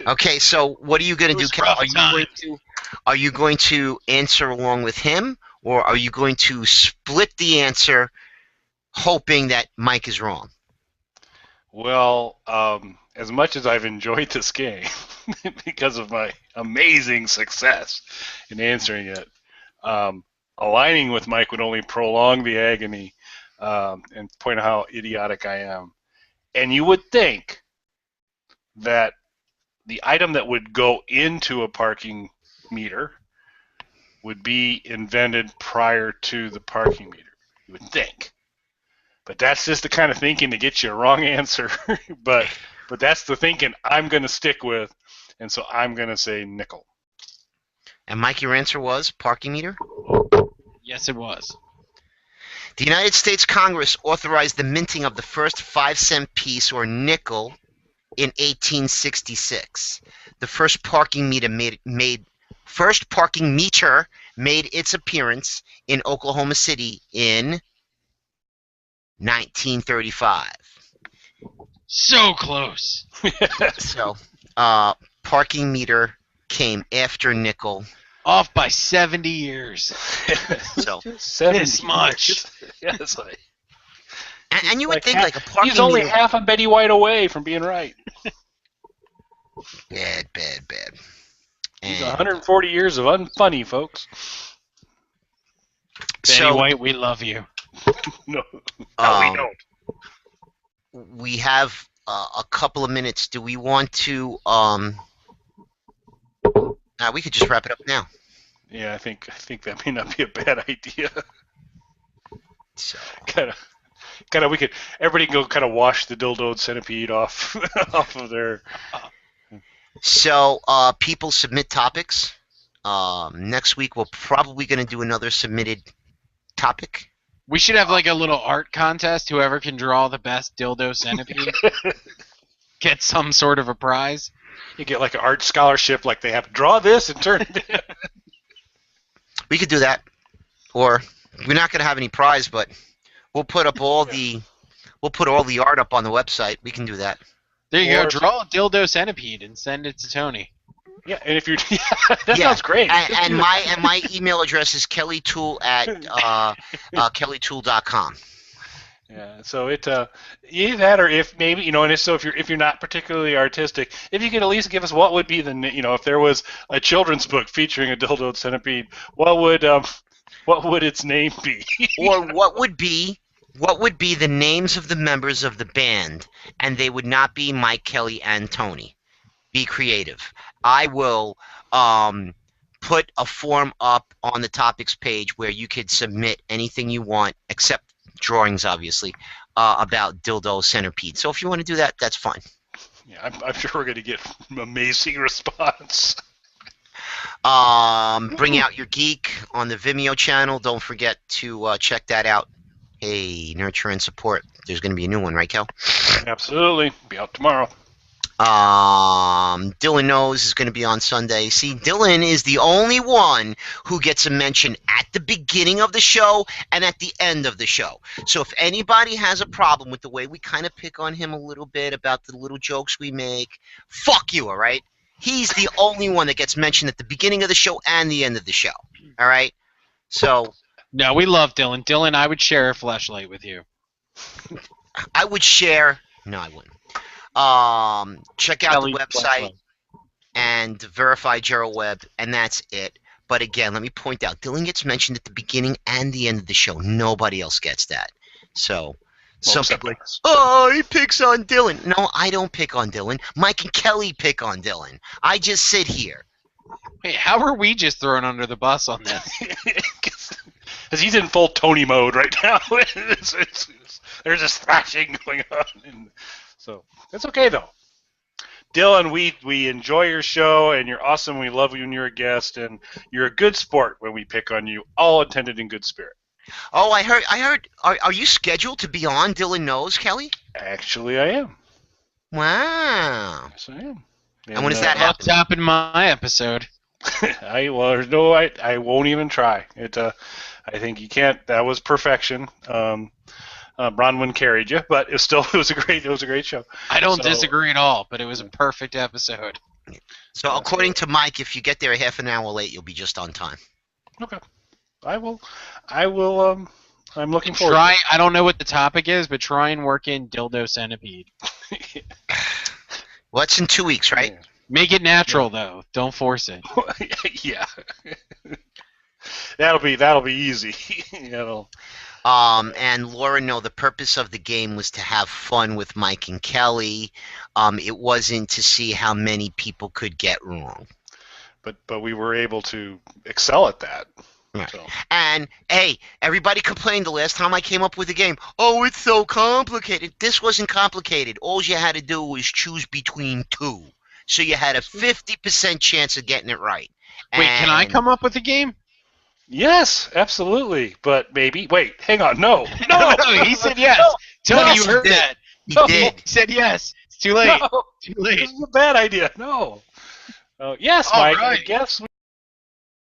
Okay, so what are you going to do, was Cal? rough Are you going to answer along with him, or are you going to split the answer, hoping that Mike is wrong? Well, as much as I've enjoyed this game because of my amazing success in answering it, aligning with Mike would only prolong the agony and point out how idiotic I am. And you would think that the item that would go into a parking meter would be invented prior to the parking meter. You would think. But that's just the kind of thinking to get you a wrong answer. but that's the thinking I'm going to stick with, and so I'm going to say nickel. And Mike, your answer was parking meter? Yes, it was. The United States Congress authorized the minting of the first 5-cent piece or nickel in 1866. The first parking meter made its appearance in Oklahoma City in 1935. So close. So, parking meter came after nickel. Off by 70 years. So, 70 This much. years. Yeah, it's like, and you would think half, like a parking he's only meter. half a Betty White away from being right. Bad. He's And 140 years of unfunny, folks. Betty so, White, we love you. No, we um, don't. we have a couple of minutes. Do we want to? We could just wrap it up now. Yeah, I think that may not be a bad idea. So, kind of, we could everybody can go kind of wash the dildoed centipede off off of their. so people submit topics. Next week we're probably going to do another submitted topic. We should have like a little art contest. Whoever can draw the best dildo centipede gets some sort of a prize. You get like an art scholarship, like they have to draw this and turn it in. We could do that, or we're not going to have any prize, but we'll put up all the art up on the website. We can do that. There you Or- go. Draw a dildo centipede and send it to Tony. Yeah, and if you're that sounds great. And my email address is kellytool at kellytool.com. Yeah, so either that or if maybe and if you're not particularly artistic, if you could at least give us what would be if there was a children's book featuring a dildo centipede, what would its name be? Or what would be the names of the members of the band, and they would not be Mike, Kelly, and Tony. Be creative. I will put a form up on the topics page where you could submit anything you want, except drawings, obviously, about dildo centipede. So if you want to do that, that's fine. Yeah, I'm sure we're going to get amazing response. Bring Out Your Geek on the Vimeo channel. Don't forget to check that out. Hey, nurture and support. There's going to be a new one, right, Kel? Absolutely. Be out tomorrow. Dylan Knows is going to be on Sunday. See, Dylan is the only one who gets a mention at the beginning of the show and at the end of the show. So if anybody has a problem with the way we kind of pick on him a little bit about the little jokes we make, fuck you, all right? He's the only one that gets mentioned at the beginning of the show and the end of the show, all right? So No, we love Dylan. Dylan, I would share a fleshlight with you. I would share. No, I wouldn't. Check out Kelly the website and verify Gerald Webb, and that's it. But again, let me point out, Dylan gets mentioned at the beginning and the end of the show. Nobody else gets that. So some people are like, oh, he picks on Dylan. No, I don't pick on Dylan. Mike and Kelly pick on Dylan. I just sit here. Hey, how are we just thrown under the bus on this? Because he's in full Tony mode right now. There's this thrashing going on. And so that's okay, though. Dylan, we enjoy your show, and you're awesome. We love you when you're a guest, and you're a good sport when we pick on you, all intended in good spirit. Oh, I heard. Are you scheduled to be on Dylan Knows, Kelly? Actually, I am. Wow. Yes, I am. And when does that I'll happen? tap in my episode. I won't even try. I think you can't. That was perfection. Bronwyn carried you, but it was a great show. I don't So- disagree at all, but it was a perfect episode. So according to Mike, if you get there a half an hour late, you'll be just on time. Okay. I will. I'm looking forward. Try. I don't know what the topic is, but try and work in dildo centipede. Well, it's in 2 weeks, right? Make it natural though. Don't force it. Yeah. That'll be easy. And Laura, no, the purpose of the game was to have fun with Mike and Kelly. It wasn't to see how many people could get wrong. But we were able to excel at that. Right. So. And, hey, everybody complained the last time I came up with a game. Oh, it's so complicated. This wasn't complicated. All you had to do was choose between two. So you had a 50% chance of getting it right. Wait, can I And- come up with a game? Yes, absolutely. But maybe. Wait, hang on. No. No, he said yes. Tony, Yes, you he heard did. that. He No. did. He said yes. It's too late. No. Too late. This is a bad idea. No. Yes, All Mike. I right. guess